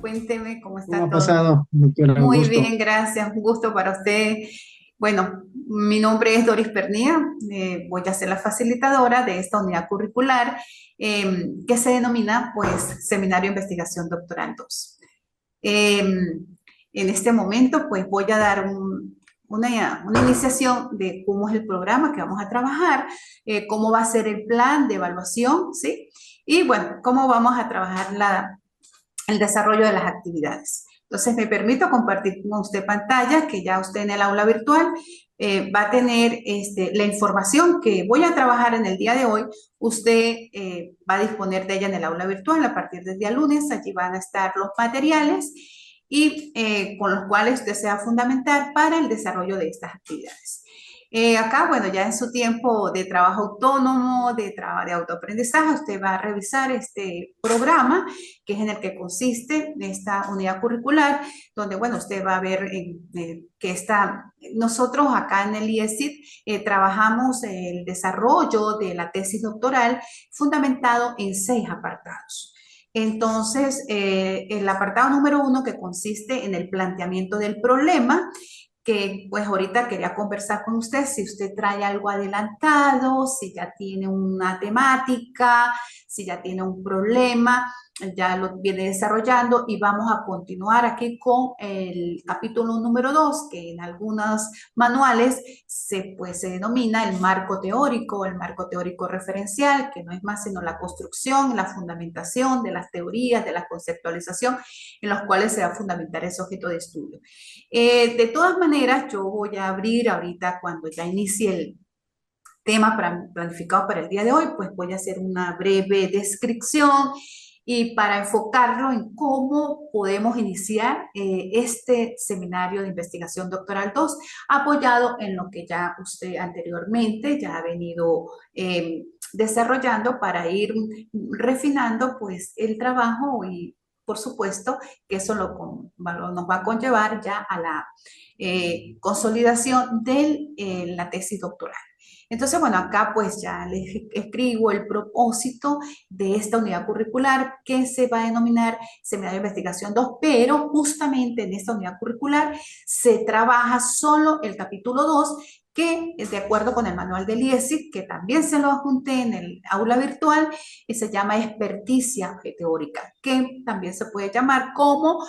Cuénteme cómo ¿Cómo está ha todo. pasado, doctora? Un Muy gusto. bien, gracias. Un gusto para usted. Bueno, mi nombre es Doris Pernía. Voy a ser la facilitadora de esta unidad curricular que se denomina, pues, Seminario de Investigación Doctoral 2. En este momento, pues, voy a dar una iniciación de cómo es el programa que vamos a trabajar, cómo va a ser el plan de evaluación, ¿sí? Y bueno, cómo vamos a trabajar el desarrollo de las actividades. Entonces, me permito compartir con usted pantalla que ya usted en el aula virtual va a tener la información que voy a trabajar en el día de hoy. Usted va a disponer de ella en el aula virtual a partir del día lunes. Allí van a estar los materiales y con los cuales usted se va a fundamentar para el desarrollo de estas actividades. Acá, bueno, ya en su tiempo de trabajo autónomo, de autoaprendizaje, usted va a revisar este programa que es en el que consiste esta unidad curricular, donde, bueno, usted va a ver que nosotros acá en el IESIT trabajamos el desarrollo de la tesis doctoral fundamentado en 6 apartados. Entonces, el apartado número 1, que consiste en el planteamiento del problema, que pues ahorita quería conversar con usted si usted trae algo adelantado, si ya tiene una temática, si ya tiene un problema, ya lo viene desarrollando y vamos a continuar aquí con el capítulo número 2, que en algunos manuales se denomina el marco teórico referencial, que no es más sino la construcción, la fundamentación de las teorías, de la conceptualización en los cuales se va a fundamentar ese objeto de estudio. De todas maneras, yo voy a abrir ahorita cuando ya inicie el tema planificado para el día de hoy, pues voy a hacer una breve descripción y para enfocarlo en cómo podemos iniciar este seminario de investigación doctoral 2, apoyado en lo que ya usted anteriormente ya ha venido desarrollando para ir refinando pues el trabajo y por supuesto que eso nos va a conllevar ya a la consolidación de la tesis doctoral. Entonces, bueno, acá pues ya les escribo el propósito de esta unidad curricular que se va a denominar Seminario de Investigación 2, pero justamente en esta unidad curricular se trabaja solo el capítulo 2 que de acuerdo con el manual del IESIC, que también se lo adjunté en el aula virtual, se llama experticia teórica, que también se puede llamar como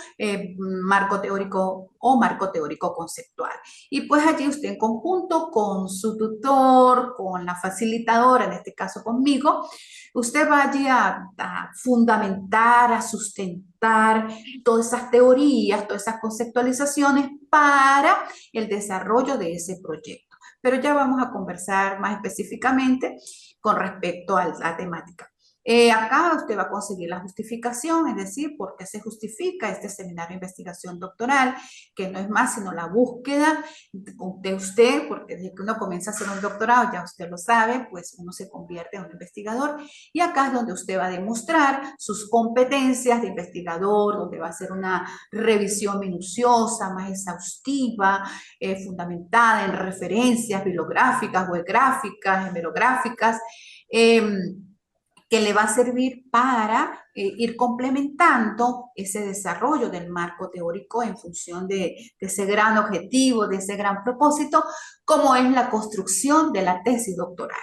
marco teórico o marco teórico conceptual. Y pues allí usted en conjunto con su tutor, con la facilitadora, en este caso conmigo, usted va allí a fundamentar, a sustentar todas esas teorías, todas esas conceptualizaciones para el desarrollo de ese proyecto. Pero ya vamos a conversar más específicamente con respecto a la temática. Acá usted va a conseguir la justificación, es decir, por qué se justifica este seminario de investigación doctoral, que no es más sino la búsqueda de usted, porque desde que uno comienza a hacer un doctorado, ya usted lo sabe, pues uno se convierte en un investigador y acá es donde usted va a demostrar sus competencias de investigador, donde va a hacer una revisión minuciosa, más exhaustiva, fundamentada en referencias bibliográficas, webgráficas, hemerográficas, que le va a servir para ir complementando ese desarrollo del marco teórico en función de ese gran objetivo, de ese gran propósito, como es la construcción de la tesis doctoral.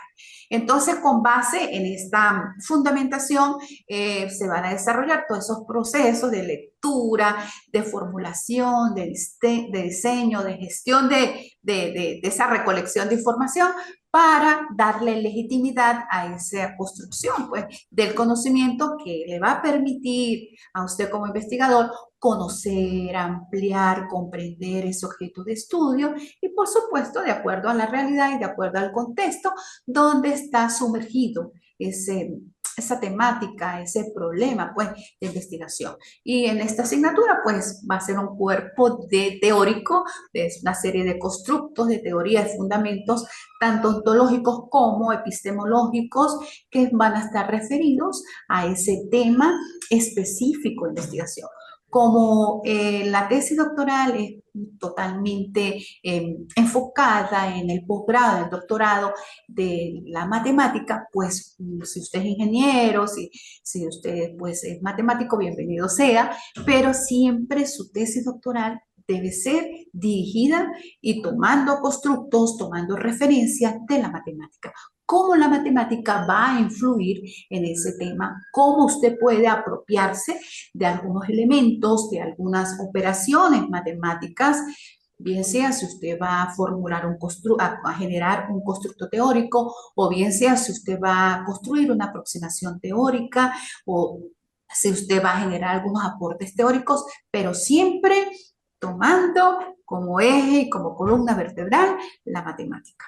Entonces, con base en esta fundamentación, se van a desarrollar todos esos procesos de lectura, de formulación, de diseño, de gestión de esa recolección de información para darle legitimidad a esa construcción pues, del conocimiento que le va a permitir a usted como investigador conocer, ampliar, comprender ese objeto de estudio y por supuesto de acuerdo a la realidad y de acuerdo al contexto donde está sumergido esa temática, ese problema pues, de investigación. Y en esta asignatura pues va a ser un cuerpo de teórico, es una serie de constructos, de teorías, de fundamentos tanto ontológicos como epistemológicos, que van a estar referidos a ese tema específico de investigación. Como la tesis doctoral es totalmente enfocada en el posgrado, en el doctorado de la matemática, pues si usted es ingeniero, si usted pues es matemático, bienvenido sea, pero siempre su tesis doctoral debe ser dirigida y tomando constructos, tomando referencias de la matemática. Cómo la matemática va a influir en ese tema, cómo usted puede apropiarse de algunos elementos, de algunas operaciones matemáticas, bien sea si usted va a formular a generar un constructo teórico, o bien sea si usted va a construir una aproximación teórica, o si usted va a generar algunos aportes teóricos, pero siempre tomando como eje y como columna vertebral la matemática.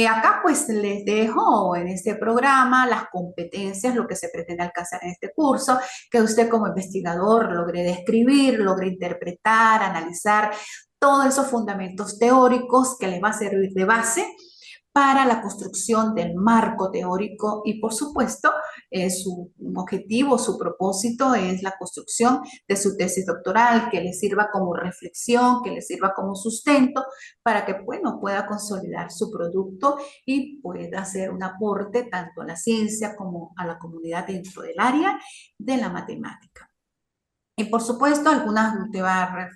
Acá pues les dejo en este programa las competencias, lo que se pretende alcanzar en este curso, que usted como investigador logre describir, logre interpretar, analizar todos esos fundamentos teóricos que les va a servir de base para la construcción del marco teórico y, por supuesto, su objetivo, su propósito es la construcción de su tesis doctoral, que le sirva como reflexión, que le sirva como sustento para que, bueno, pueda consolidar su producto y pueda hacer un aporte tanto a la ciencia como a la comunidad dentro del área de la matemática. Y por supuesto, te va a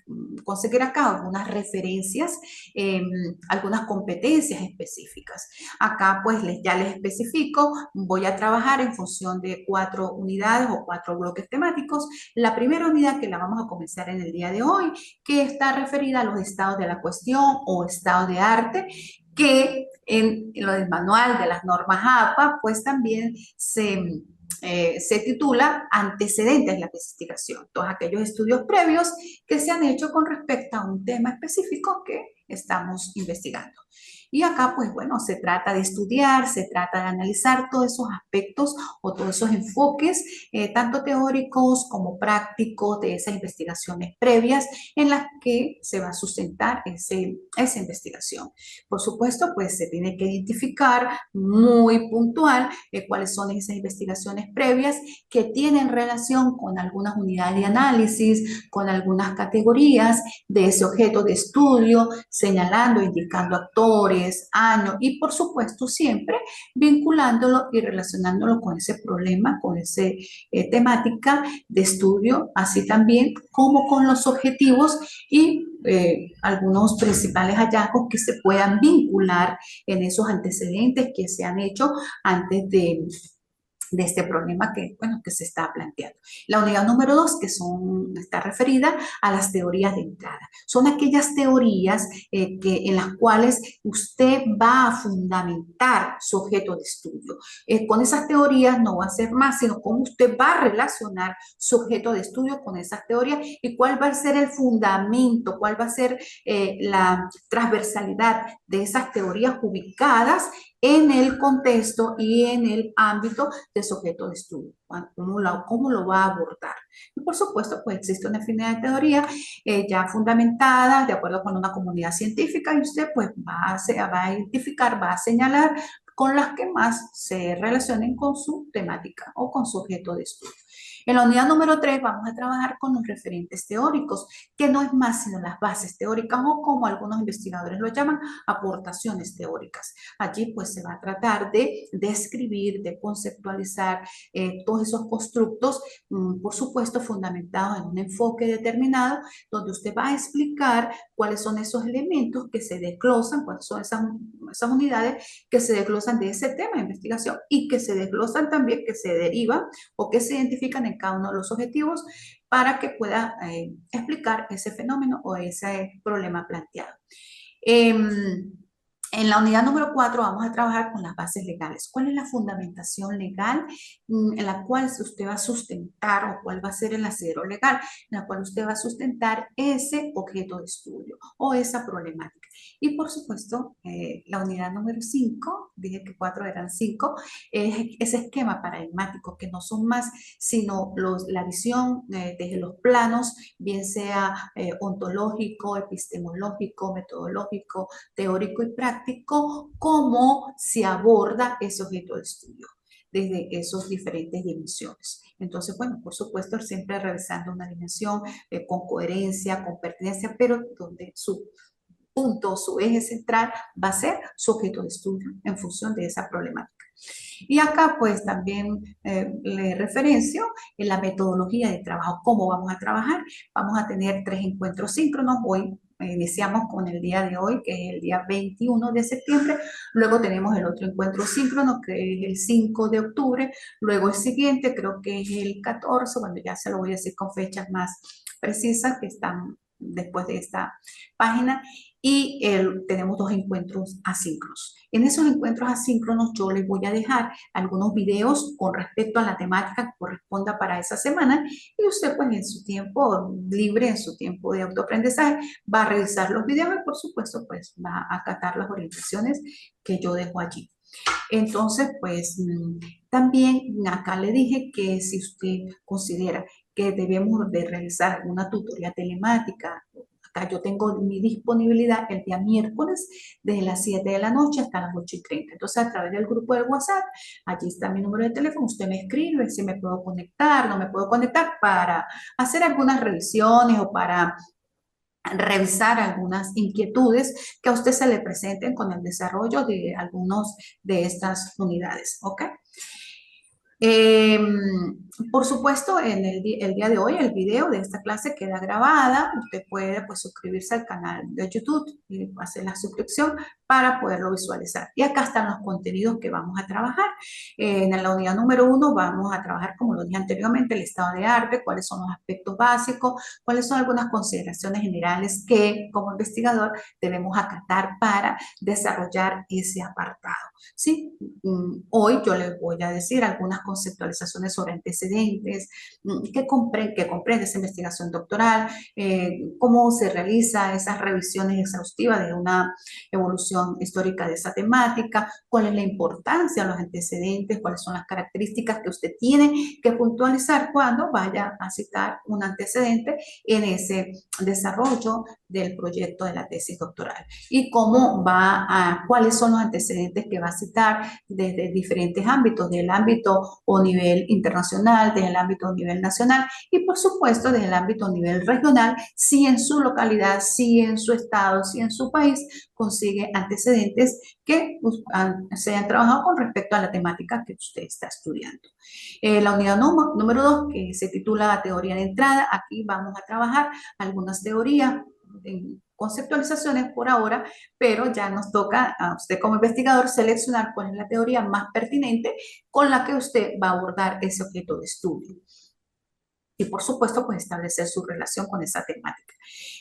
conseguir acá algunas referencias, eh, algunas competencias específicas. Acá pues ya les especifico, voy a trabajar en función de 4 unidades o 4 bloques temáticos. La primera unidad que la vamos a comenzar en el día de hoy, que está referida a los estados de la cuestión o estado de arte, que en lo del manual de las normas APA, pues también se titula Antecedentes de la investigación, todos aquellos estudios previos que se han hecho con respecto a un tema específico que estamos investigando. Y acá, pues bueno, se trata de estudiar, se trata de analizar todos esos aspectos o todos esos enfoques, tanto teóricos como prácticos de esas investigaciones previas en las que se va a sustentar esa investigación. Por supuesto, pues se tiene que identificar muy puntual cuáles son esas investigaciones previas que tienen relación con algunas unidades de análisis, con algunas categorías de ese objeto de estudio, señalando, indicando actores, años y por supuesto siempre vinculándolo y relacionándolo con ese problema, con esa temática de estudio, así también como con los objetivos y algunos principales hallazgos que se puedan vincular en esos antecedentes que se han hecho antes de este problema que, bueno, que se está planteando. La unidad número 2, está referida a las teorías de entrada. Son aquellas teorías en las cuales usted va a fundamentar su objeto de estudio. Con esas teorías no va a ser más, sino cómo usted va a relacionar su objeto de estudio con esas teorías y cuál va a ser el fundamento, cuál va a ser la transversalidad de esas teorías ubicadas en el contexto y en el ámbito de su objeto de estudio, cómo lo va a abordar. Y por supuesto, pues existe una infinidad de teorías ya fundamentadas de acuerdo con una comunidad científica y usted pues va a identificar, va a señalar con las que más se relacionen con su temática o con su objeto de estudio. En la unidad número 3 vamos a trabajar con los referentes teóricos, que no es más sino las bases teóricas o como algunos investigadores lo llaman, aportaciones teóricas. Allí pues se va a tratar de describir, de conceptualizar todos esos constructos, por supuesto fundamentados en un enfoque determinado, donde usted va a explicar cuáles son esos elementos que se desglosan, cuáles son esas unidades que se desglosan de ese tema de investigación y que se desglosan también, que se derivan o que se identifican en cada uno de los objetivos para que pueda explicar ese fenómeno o ese problema planteado. En la unidad número 4 vamos a trabajar con las bases legales. ¿Cuál es la fundamentación legal en la cual usted va a sustentar o cuál va a ser el asidero legal en la cual usted va a sustentar ese objeto de estudio o esa problemática? Y por supuesto, la unidad número 5, dije que 4 eran 5, es ese esquema paradigmático que no son más sino la visión desde los planos, bien sea ontológico, epistemológico, metodológico, teórico y práctico, cómo se aborda ese objeto de estudio desde esas diferentes dimensiones. Entonces, bueno, por supuesto, siempre revisando una dimensión con coherencia, con pertinencia, pero donde su punto, su eje central va a ser su objeto de estudio en función de esa problemática. Y acá pues también le referencio en la metodología de trabajo, cómo vamos a trabajar. Vamos a tener 3 encuentros síncronos. Hoy iniciamos con el día de hoy, que es el día 21 de septiembre. Luego tenemos el otro encuentro síncrono, que es el 5 de octubre. Luego el siguiente, creo que es el 14, bueno, ya se lo voy a decir con fechas más precisas que están después de esta página. Y tenemos 2 encuentros asíncronos. En esos encuentros asíncronos yo les voy a dejar algunos videos con respecto a la temática que corresponda para esa semana y usted pues en su tiempo libre, en su tiempo de autoaprendizaje, va a revisar los videos y por supuesto pues va a acatar las orientaciones que yo dejo allí. Entonces pues también acá le dije que si usted considera que debemos de realizar una tutoría telemática, acá yo tengo mi disponibilidad el día miércoles desde las 7 de la noche hasta las 8:30. Entonces, a través del grupo de WhatsApp, allí está mi número de teléfono, usted me escribe si me puedo conectar, no me puedo conectar para hacer algunas revisiones o para revisar algunas inquietudes que a usted se le presenten con el desarrollo de algunos de estas unidades, ¿ok? Eh, por supuesto, en el día de hoy el video de esta clase queda grabada. Usted puede pues, suscribirse al canal de YouTube y hacer la suscripción para poderlo visualizar. Y acá están los contenidos que vamos a trabajar. En la unidad número 1 vamos a trabajar, como lo dije anteriormente, el estado de arte, cuáles son los aspectos básicos, cuáles son algunas consideraciones generales que como investigador debemos acatar para desarrollar ese apartado. ¿Sí? Hoy yo les voy a decir algunas conceptualizaciones sobre antecedentes, qué comprende esa investigación doctoral, cómo se realiza esas revisiones exhaustivas de una evolución histórica de esa temática, cuál es la importancia de los antecedentes, cuáles son las características que usted tiene que puntualizar cuando vaya a citar un antecedente en ese desarrollo del proyecto de la tesis doctoral y cuáles son los antecedentes que va a citar desde diferentes ámbitos, del ámbito o nivel internacional, desde el ámbito o nivel nacional y por supuesto desde el ámbito o nivel regional, si en su localidad, si en su estado, si en su país consigue antecedentes que se han trabajado con respecto a la temática que usted está estudiando. La unidad número 2, que se titula Teoría de entrada, aquí vamos a trabajar algunas teorías en conceptualizaciones por ahora, pero ya nos toca a usted como investigador seleccionar cuál es la teoría más pertinente con la que usted va a abordar ese objeto de estudio. Y por supuesto, pues establecer su relación con esa temática.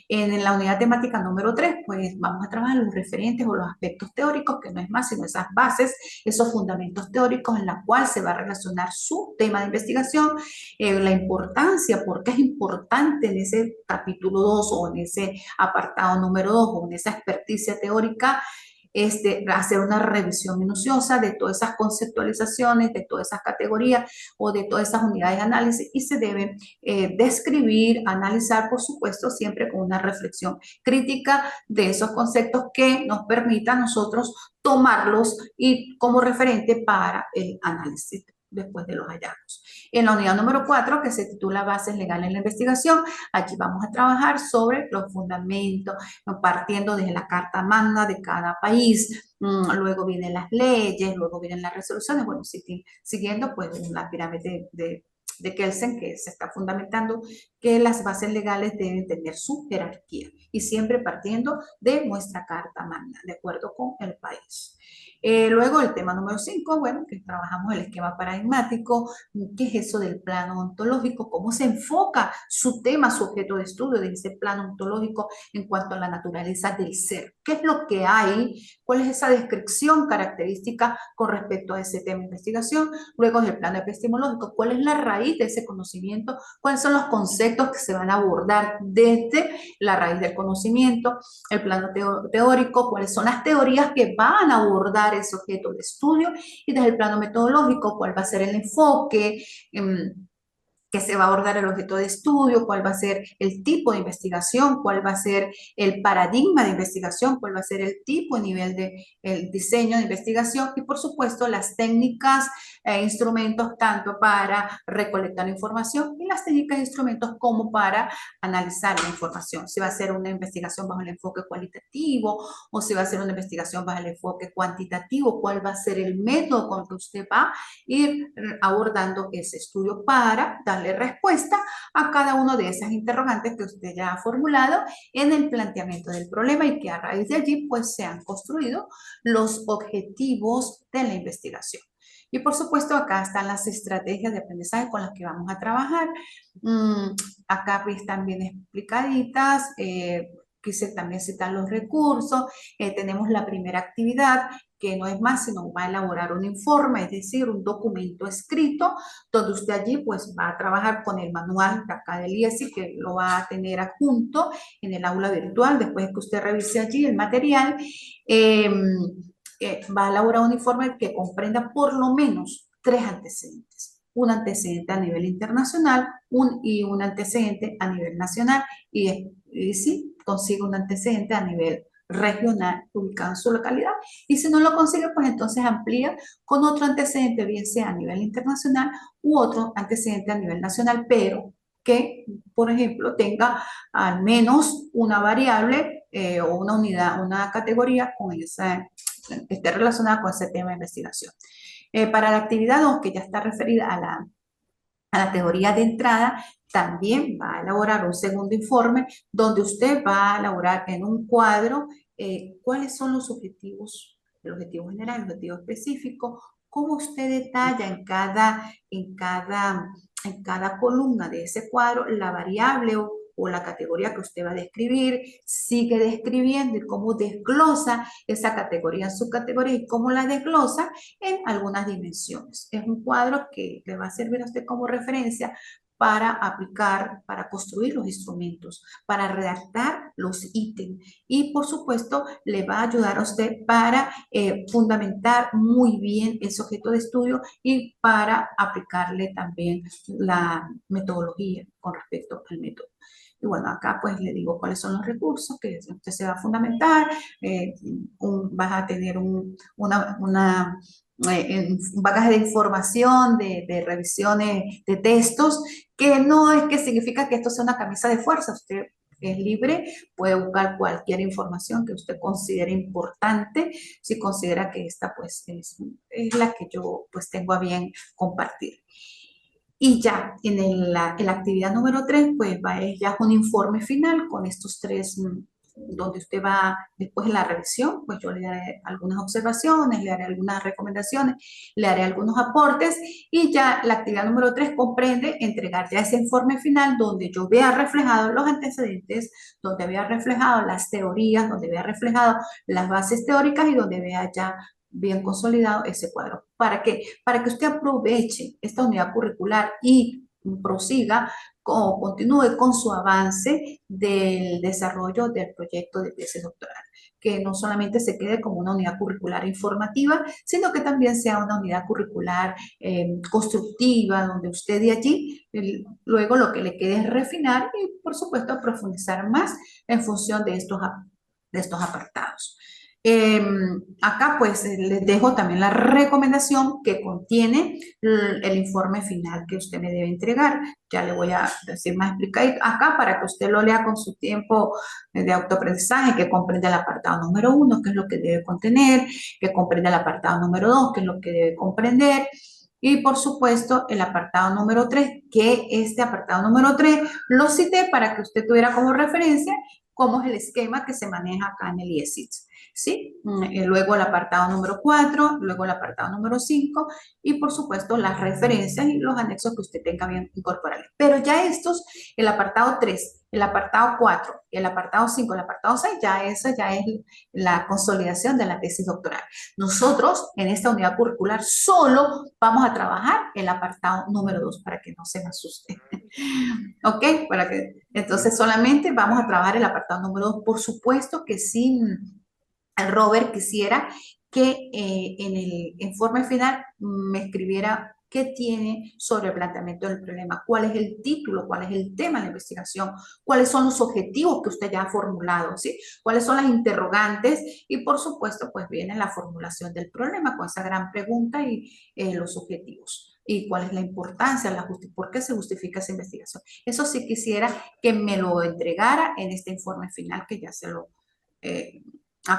En la unidad temática número 3, pues vamos a trabajar los referentes o los aspectos teóricos, que no es más sino esas bases, esos fundamentos teóricos en la cual se va a relacionar su tema de investigación, la importancia, por qué es importante en ese capítulo 2 o en ese apartado número 2 o en esa experticia teórica hacer una revisión minuciosa de todas esas conceptualizaciones, de todas esas categorías o de todas esas unidades de análisis y se deben describir, analizar, por supuesto, siempre con una reflexión crítica de esos conceptos que nos permita a nosotros tomarlos y como referente para el análisis después de los hallazgos. En la unidad número 4, que se titula Bases legales en la investigación, aquí vamos a trabajar sobre los fundamentos, partiendo desde la Carta Magna de cada país, luego vienen las leyes, luego vienen las resoluciones, bueno, siguiendo pues la pirámide de Kelsen, que se está fundamentando que las bases legales deben tener su jerarquía y siempre partiendo de nuestra Carta Magna, de acuerdo con el país. Luego el tema número 5, bueno, que trabajamos el esquema paradigmático, qué es eso del plano ontológico, cómo se enfoca su tema, su objeto de estudio de ese plano ontológico en cuanto a la naturaleza del ser, qué es lo que hay, cuál es esa descripción característica con respecto a ese tema de investigación. Luego el plano epistemológico, cuál es la raíz de ese conocimiento, cuáles son los conceptos que se van a abordar desde la raíz del conocimiento, el plano teórico, cuáles son las teorías que van a abordar ese objeto de estudio y desde el plano metodológico, cuál va a ser el enfoque, que se va a abordar el objeto de estudio, cuál va a ser el tipo de investigación, cuál va a ser el paradigma de investigación, cuál va a ser el tipo y nivel de el diseño de investigación y, por supuesto, las técnicas e instrumentos tanto para recolectar información y las técnicas e instrumentos como para analizar la información. Si va a ser una investigación bajo el enfoque cualitativo o si va a ser una investigación bajo el enfoque cuantitativo, cuál va a ser el método con que usted va a ir abordando ese estudio para darle respuesta a cada uno de esas interrogantes que usted ya ha formulado en el planteamiento del problema y que a raíz de allí pues se han construido los objetivos de la investigación. Y por supuesto acá están las estrategias de aprendizaje con las que vamos a trabajar. Acá pues están bien explicaditas. Quise también citar los recursos. Tenemos la primera actividad que no es más sino va a elaborar un informe, es decir, un documento escrito, donde usted allí pues va a trabajar con el manual de acá del IESI, que lo va a tener adjunto en el aula virtual, después de que usted revise allí el material. Eh, Va a elaborar un informe que comprenda por lo menos tres antecedentes. Un antecedente a nivel internacional y un antecedente a nivel nacional y si consigue un antecedente a nivel regional ubicado en su localidad y si no lo consigue pues entonces amplía con otro antecedente bien sea a nivel internacional u otro antecedente a nivel nacional pero que por ejemplo tenga al menos una variable o una unidad, una categoría con esa que esté relacionada con ese tema de investigación. Para la actividad 2, que ya está referida a la teoría de entrada, también va a elaborar un segundo informe donde usted va a elaborar en un cuadro cuáles son los objetivos, el objetivo general, el objetivo específico, cómo usted detalla en cada columna de ese cuadro la variable o la categoría que usted va a describir, sigue describiendo y cómo desglosa esa categoría en subcategoría y cómo la desglosa en algunas dimensiones. Es un cuadro que le va a servir a usted como referencia para aplicar, para construir los instrumentos, para redactar los ítems y por supuesto le va a ayudar a usted para fundamentar muy bien ese objeto de estudio y para aplicarle también la metodología con respecto al método. Y bueno, acá pues le digo cuáles son los recursos que usted se va a fundamentar, vas a tener un bagaje de información, de revisiones de textos, que no es que significa que esto sea una camisa de fuerza, usted es libre, puede buscar cualquier información que usted considere importante, si considera que esta pues es la que yo pues tengo a bien compartir. Y ya en la actividad número 3, pues va ya un informe final con estos tres, donde usted va, después de la revisión, pues yo le haré algunas observaciones, le haré algunas recomendaciones, le haré algunos aportes y ya la actividad número 3 comprende entregar ya ese informe final donde yo vea reflejado los antecedentes, donde vea reflejado las teorías, donde vea reflejado las bases teóricas y donde vea ya bien consolidado ese cuadro. ¿Para qué? Para que usted aproveche esta unidad curricular y prosiga o continúe con su avance del desarrollo del proyecto de tesis doctoral, que no solamente se quede como una unidad curricular informativa, sino que también sea una unidad curricular constructiva, donde usted de allí luego lo que le quede es refinar y, por supuesto, profundizar más en función de estos apartados. Eh, Acá pues les dejo también la recomendación que contiene el informe final que usted me debe entregar. Ya le voy a decir más explicadito acá para que usted lo lea con su tiempo de autoaprendizaje, que comprende el apartado número 1, que es lo que debe contener, que comprende el apartado número 2, que es lo que debe comprender. Y por supuesto el apartado número 3, que este apartado número 3 lo cité para que usted tuviera como referencia cómo es el esquema que se maneja acá en el IESIT. ¿Sí? Luego el apartado número 4, luego el apartado número 5 y por supuesto las referencias y los anexos que usted tenga bien incorporarles. Pero ya estos, el apartado 3, el apartado 4, el apartado 5, el apartado 6, ya eso ya es la consolidación de la tesis doctoral. Nosotros en esta unidad curricular solo vamos a trabajar el apartado número 2 para que no se me asuste. ¿Ok? Entonces solamente vamos a trabajar el apartado número 2. Por supuesto que sí, Robert quisiera que en el informe final me escribiera ¿Qué tiene sobre el planteamiento del problema? ¿Cuál es el título? ¿Cuál es el tema de la investigación? ¿Cuáles son los objetivos que usted ya ha formulado? ¿Sí? ¿Cuáles son las interrogantes? Y por supuesto, pues viene la formulación del problema con esa gran pregunta y los objetivos. ¿Y cuál es la importancia? ¿Por qué se justifica esa investigación? Eso sí quisiera que me lo entregara en este informe final que ya se lo... Eh,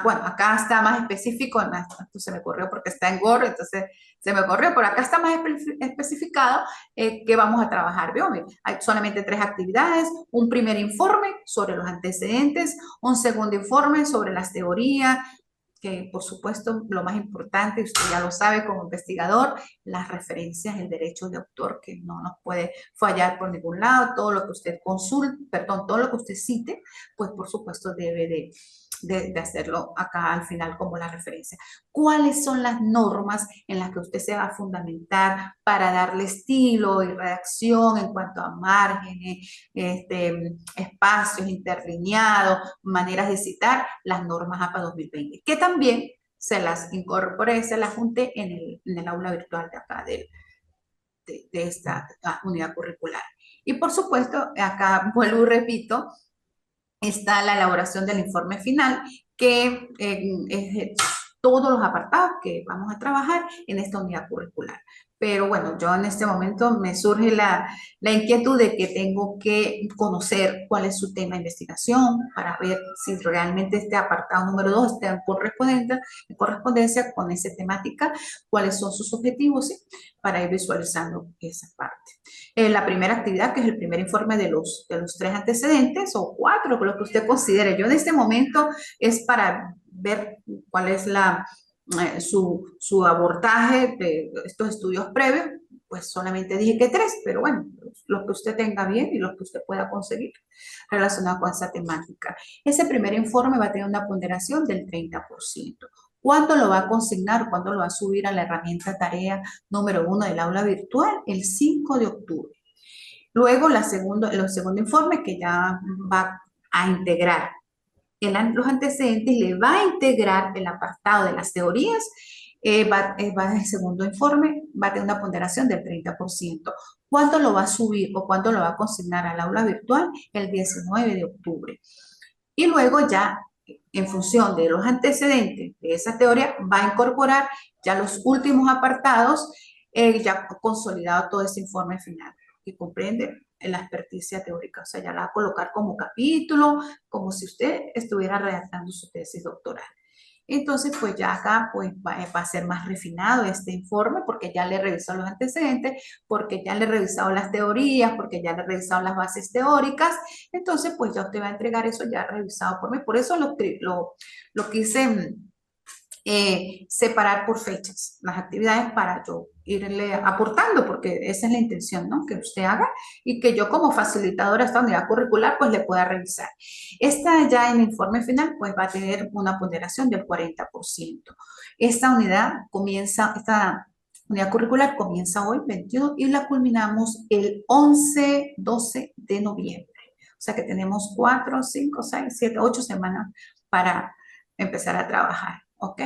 bueno, acá está más específico, esto se me corrió porque está en Word, entonces se me corrió, pero acá está más especificado que vamos a trabajar. ¿Veo? Hay solamente 3 actividades, un primer informe sobre los antecedentes, un segundo informe sobre las teorías, que por supuesto lo más importante, usted ya lo sabe como investigador, las referencias, el derecho de autor que no nos puede fallar por ningún lado, todo lo que usted consulte, perdón, todo lo que usted cite, pues por supuesto debe de hacerlo acá al final como la referencia. ¿Cuáles son las normas en las que usted se va a fundamentar para darle estilo y redacción en cuanto a márgenes, espacios interlineados, maneras de citar las normas APA 2020? Que también se las incorporé, se las junté en el aula virtual de acá de esta unidad curricular. Y por supuesto, acá vuelvo y repito, está la elaboración del informe final, que es todos los apartados que vamos a trabajar en esta unidad curricular. Pero bueno, yo en este momento me surge la inquietud de que tengo que conocer cuál es su tema de investigación para ver si realmente este apartado número 2 está en correspondencia con esa temática, cuáles son sus objetivos, ¿sí? Para ir visualizando esa parte. La primera actividad, que es el primer informe de los 3 antecedentes, o 4, lo que usted considere. Yo en este momento es para ver cuál es su abordaje de estos estudios previos, pues solamente dije que 3, pero bueno, los que usted tenga bien y los que usted pueda conseguir relacionados con esa temática. Ese primer informe va a tener una ponderación del 30%. ¿Cuándo lo va a consignar? ¿Cuándo lo va a subir a la herramienta tarea número 1 del aula virtual? El 5 de octubre. Luego, el segundo informe que ya va a integrar los antecedentes, le va a integrar el apartado de las teorías, el segundo informe va a tener una ponderación del 30%. ¿Cuándo lo va a subir o cuándo lo va a consignar al aula virtual? El 19 de octubre. Y luego ya, en función de los antecedentes de esa teoría, va a incorporar ya los últimos apartados, ya consolidado todo ese informe final, que comprende la experticia teórica. O sea, ya la va a colocar como capítulo, como si usted estuviera redactando su tesis doctoral. Entonces, pues ya acá pues va a ser más refinado este informe porque ya le he revisado los antecedentes, porque ya le he revisado las teorías, porque ya le he revisado las bases teóricas. Entonces, pues ya usted va a entregar eso ya revisado por mí. Por eso lo quise separar por fechas las actividades para yo irle aportando, porque esa es la intención, ¿no? Que usted haga y que yo como facilitadora de esta unidad curricular pues le pueda revisar. Esta ya en el informe final pues va a tener una ponderación del 40%. Esta unidad curricular comienza hoy, 21, y la culminamos el 11-12 de noviembre. O sea que tenemos 4, 5, 6, 7, 8 semanas para empezar a trabajar. ¿Ok?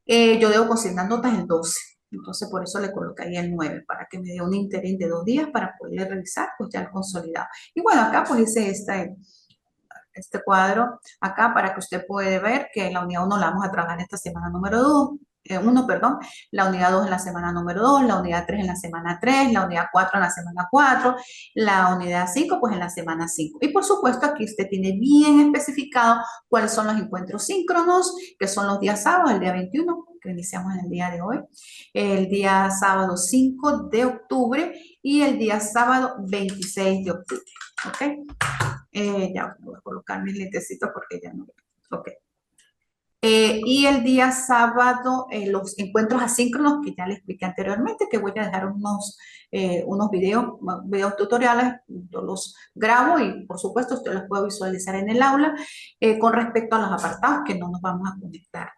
Yo debo consignar notas el 12, entonces por eso le colocaría el 9, para que me dé un interín de 2 días para poderle revisar, pues ya el consolidado. Y bueno, acá pues hice este cuadro acá para que usted pueda ver que la unidad 1 la vamos a trabajar en esta semana número 2, 1, perdón, la unidad 2 en la semana número 2, la unidad 3 en la semana 3, la unidad 4 en la semana 4, la unidad 5 pues en la semana 5. Y por supuesto aquí usted tiene bien especificado cuáles son los encuentros síncronos, que son los días sábados, el día 21, que iniciamos en el día de hoy, el día sábado 5 de octubre y el día sábado 26 de octubre. ¿Ok? Ya voy a colocar mis lentecitos porque ya no. Ok. Y el día sábado, los encuentros asíncronos que ya les expliqué anteriormente, que voy a dejar unos videos tutoriales, yo los grabo y por supuesto usted los puede visualizar en el aula con respecto a los apartados que no nos vamos a conectar.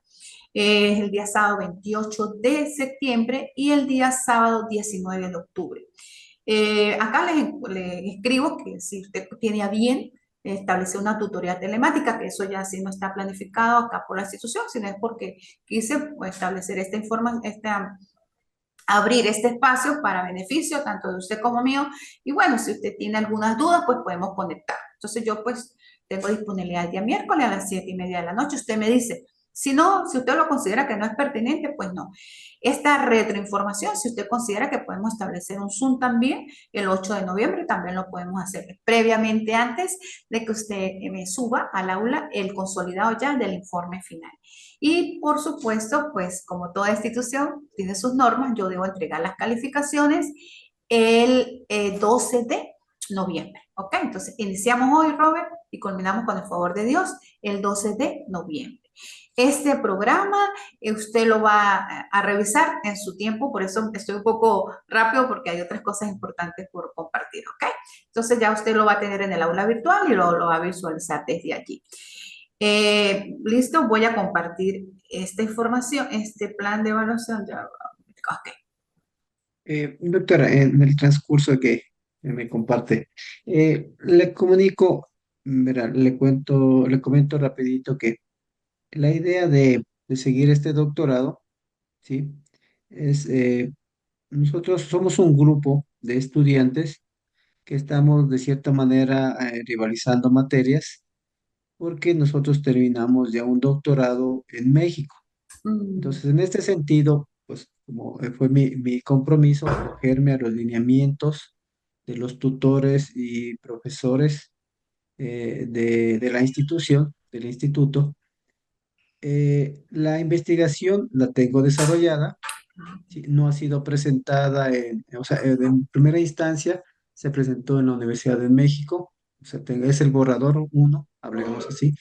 Es el día sábado 28 de septiembre y el día sábado 19 de octubre. Acá les escribo que si usted tiene a bien establecer una tutoría telemática, que eso ya sí no está planificado acá por la institución, sino es porque quise pues, establecer esta abrir este espacio para beneficio tanto de usted como mío. Y bueno, si usted tiene algunas dudas, pues podemos conectar. Entonces yo pues tengo disponibilidad el día miércoles a las 7:30 de la noche. Usted me dice, si no, si usted lo considera que no es pertinente, pues no. Esta retroinformación, si usted considera que podemos establecer un Zoom también, el 8 de noviembre también lo podemos hacer previamente antes de que usted me suba al aula el consolidado ya del informe final. Y por supuesto, pues como toda institución tiene sus normas, yo debo entregar las calificaciones el 12 de noviembre. ¿Ok? Entonces, iniciamos hoy, Robert, y culminamos con el favor de Dios el 12 de noviembre. Este programa usted lo va a revisar en su tiempo, por eso estoy un poco rápido porque hay otras cosas importantes por compartir, ¿ok? Entonces ya usted lo va a tener en el aula virtual y lo va a visualizar desde allí. Listo, voy a compartir esta información, este plan de evaluación. Ya, ok. Doctora, en el transcurso que me comparte, le comunico, verá, le comento rapidito que la idea de seguir este doctorado, ¿sí? Es, nosotros somos un grupo de estudiantes que estamos de cierta manera rivalizando materias porque nosotros terminamos ya un doctorado en México. Mm, Entonces, en este sentido, pues como fue mi compromiso, acogerme a los lineamientos de los tutores y profesores de la institución, del instituto, la investigación la tengo desarrollada, ¿sí? No ha sido presentada o sea, en primera instancia se presentó en la Universidad de México, o sea, es el borrador uno, hablemos así.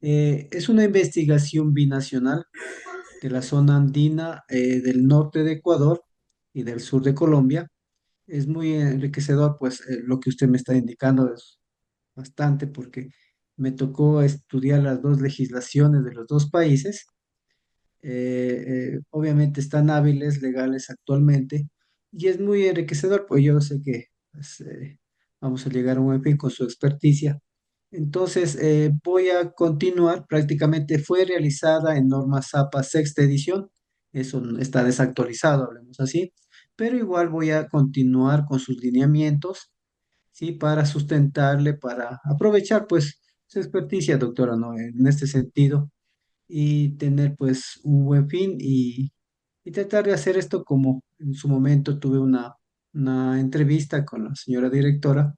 Es una investigación binacional de la zona andina del norte de Ecuador y del sur de Colombia. Es muy enriquecedor, pues lo que usted me está indicando es bastante porque me tocó estudiar las dos legislaciones de los dos países. Obviamente están hábiles, legales actualmente, y es muy enriquecedor, pues yo sé que pues, vamos a llegar a un buen fin con su experticia. Entonces, voy a continuar, prácticamente fue realizada en norma ZAPA sexta edición, eso está desactualizado, hablemos así, pero igual voy a continuar con sus lineamientos, ¿sí? Para sustentarle, para aprovechar pues su experticia, doctora, ¿no? En este sentido y tener pues un buen fin y tratar de hacer esto como en su momento tuve una entrevista con la señora directora.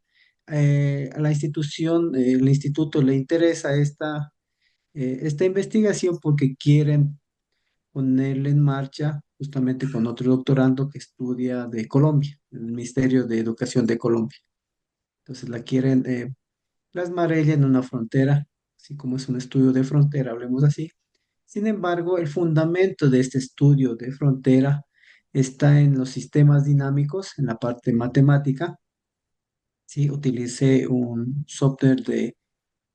A la institución, el instituto le interesa esta investigación porque quieren ponerla en marcha justamente con otro doctorando que estudia de Colombia, el Ministerio de Educación de Colombia. Entonces la quieren plasmar ella en una frontera, así como es un estudio de frontera, hablemos así. Sin embargo, el fundamento de este estudio de frontera está en los sistemas dinámicos, en la parte matemática. Sí, utilicé un software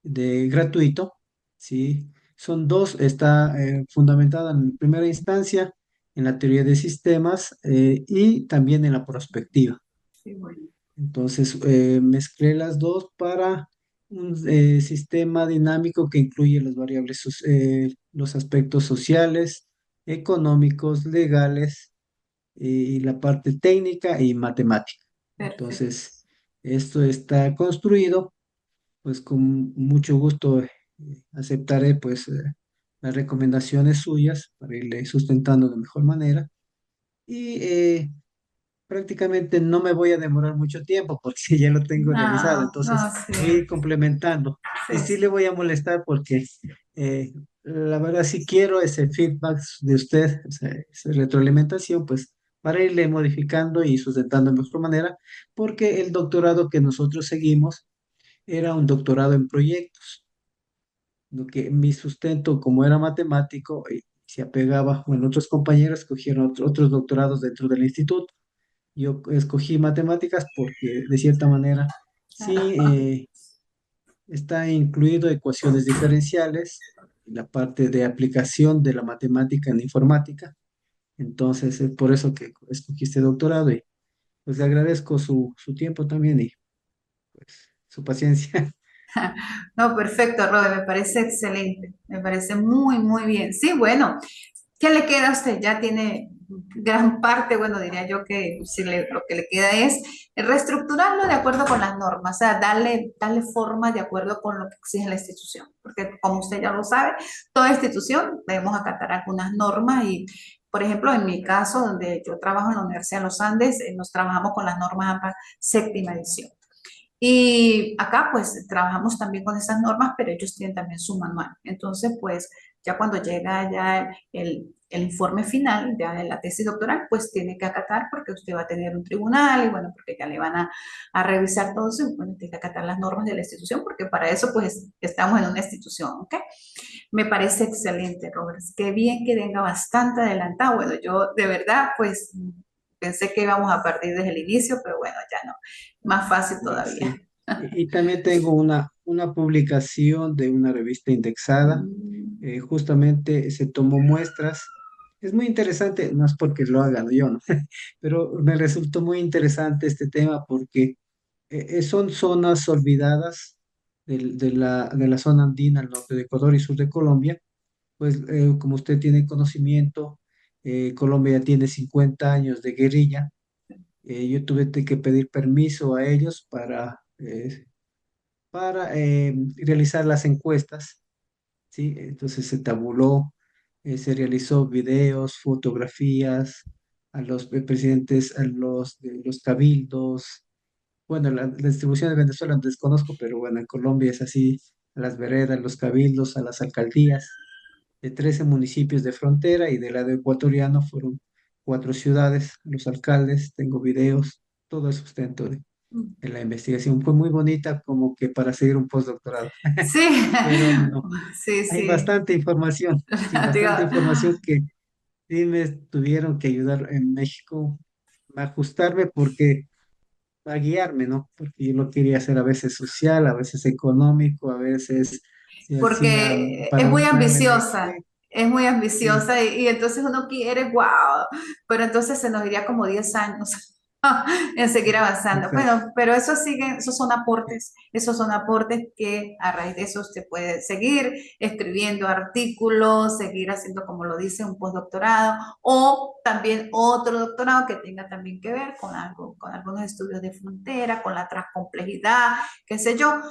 de gratuito. Sí, son dos, está fundamentada en primera instancia en la teoría de sistemas y también en la prospectiva. sí, bueno. Entonces, mezclé las dos para un sistema dinámico que incluye las variables, los aspectos sociales, económicos, legales y la parte técnica y matemática. Perfecto. Entonces, esto está construido, pues con mucho gusto aceptaré pues las recomendaciones suyas para irle sustentando de mejor manera. Y prácticamente no me voy a demorar mucho tiempo porque ya lo tengo realizado, No, no, entonces sí, voy a ir complementando. Y sí, sí le sí. voy a molestar porque eh, la verdad sí quiero ese feedback de usted, esa retroalimentación, pues para irle modificando y sustentando de mejor manera, porque el doctorado que nosotros seguimos era un doctorado en proyectos, lo que mi sustento como era matemático se apegaba, bueno, otros compañeros cogieron otros doctorados dentro del instituto. Yo escogí matemáticas porque de cierta manera sí está incluido ecuaciones diferenciales, la parte de aplicación de la matemática en informática. Entonces es por eso que escogí este doctorado y pues le agradezco su tiempo también y su paciencia. No, perfecto, Robert, me parece excelente, me parece muy, muy bien. Sí, bueno, ¿qué le queda a usted? Ya tiene gran parte, bueno, diría yo que si lo que le queda es reestructurarlo de acuerdo con las normas, o sea, darle forma de acuerdo con lo que exige la institución, porque como usted ya lo sabe, toda institución debemos acatar algunas normas y, por ejemplo, en mi caso, donde yo trabajo en la Universidad de los Andes, nos trabajamos con las normas AMPA séptima edición. Y acá pues trabajamos también con esas normas, pero ellos tienen también su manual. Entonces pues ya cuando llega ya el informe final ya de la tesis doctoral, pues tiene que acatar porque usted va a tener un tribunal y bueno, porque ya le van a revisar todo eso y bueno, tiene que acatar las normas de la institución porque para eso pues estamos en una institución, ¿ok? Me parece excelente, Robert. Qué bien que venga bastante adelantado. Bueno, yo de verdad pues pensé que íbamos a partir desde el inicio, pero bueno, ya no. Más fácil todavía. Sí. Y también tengo una publicación de una revista indexada. Mm. Justamente se tomó muestras. Es muy interesante, no es porque lo haga yo, ¿no? Pero me resultó muy interesante este tema porque son zonas olvidadas de la zona andina al norte de Ecuador y sur de Colombia. Pues como usted tiene conocimiento, Colombia ya tiene 50 años de guerrilla. Yo tuve que pedir permiso a ellos para realizar las encuestas, ¿sí? Entonces se tabuló, se realizó videos, fotografías a los presidentes, de los cabildos. Bueno, la distribución de Venezuela desconozco, pero bueno, en Colombia es así, a las veredas, los cabildos, a las alcaldías de 13 municipios de frontera y del lado ecuatoriano fueron 4 ciudades, los alcaldes, tengo videos, todo el sustento de la investigación. Fue muy bonita como que para seguir un postdoctorado, Sí, pero no, sí, hay sí. bastante información, sí, bastante Digo, información que sí me tuvieron que ayudar en México a ajustarme porque, a guiarme, ¿no? Porque yo lo quería hacer a veces social, a veces económico, a veces sí, así, porque para unirme en México. es muy Sí, ambiciosa y entonces uno quiere, wow, pero entonces se nos iría como 10 años en seguir avanzando. exacto. Bueno, pero eso sigue, esos son aportes que a raíz de eso usted puede seguir escribiendo artículos, seguir haciendo, como lo dice, un postdoctorado o también otro doctorado que tenga también que ver con algo, con algunos estudios de frontera, con la transcomplejidad, qué sé yo,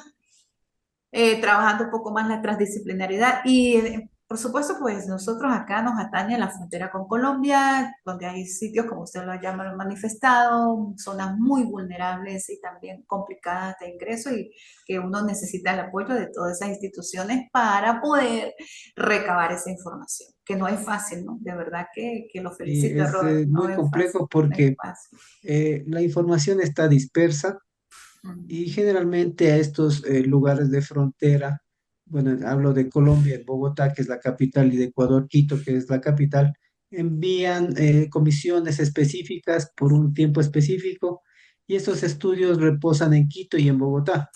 trabajando un poco más la transdisciplinariedad y por supuesto pues nosotros acá nos atañe la frontera con Colombia, donde hay sitios como usted lo llama, lo ha manifestado, zonas muy vulnerables y también complicadas de ingreso y que uno necesita el apoyo de todas esas instituciones para poder recabar esa información, que no es fácil, ¿no? De verdad que lo Y felicito, es Robert, no muy es fácil, complejo no es porque fácil. la información está dispersa y Mm. generalmente a estos lugares de frontera, bueno, hablo de Colombia, Bogotá, que es la capital, y de Ecuador, Quito, que es la capital, envían comisiones específicas por un tiempo específico y estos estudios reposan en Quito y en Bogotá,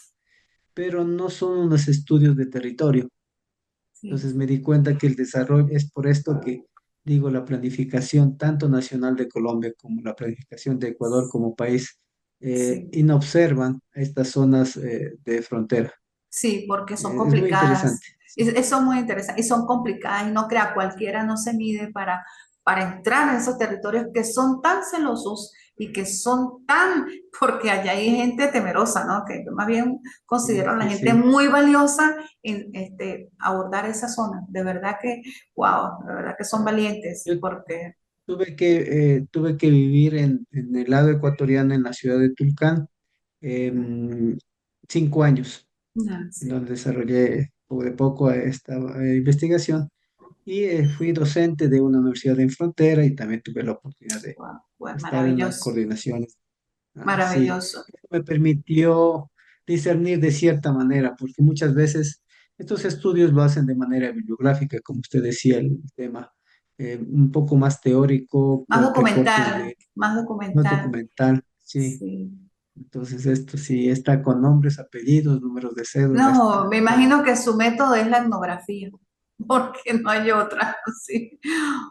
pero no son unos estudios de territorio. Sí, Entonces me di cuenta que el desarrollo es por esto que digo la planificación tanto nacional de Colombia como la planificación de Ecuador como país sí. inobservan estas zonas de frontera. Sí, porque son Es muy complicadas. interesante. Sí, Son muy interesantes y son complicadas y no crea cualquiera no se mide para entrar en esos territorios que son tan celosos y que son tan, porque allá hay gente temerosa, ¿no? Que yo más bien sí, considero a la sí, gente sí. muy valiosa en abordar esa zona. De verdad que, wow, de verdad que son valientes Yo porque, tuve que vivir en el lado ecuatoriano, en la ciudad de Tulcán, em, 5 años, no, en sí, donde desarrollé poco de poco esta investigación. Y fui docente de una universidad en frontera y también tuve la oportunidad de wow, pues estar en las maravilloso, coordinaciones. Sí, maravilloso. eso me permitió discernir de cierta manera, porque muchas veces estos estudios lo hacen de manera bibliográfica, como usted decía, el tema un poco más teórico, Más con recortes documental, de más más documental. documental, sí. Sí. Entonces esto sí está con nombres, apellidos, números de cédula, No, está me todo. imagino que su método es la etnografía, porque no hay otra, sí.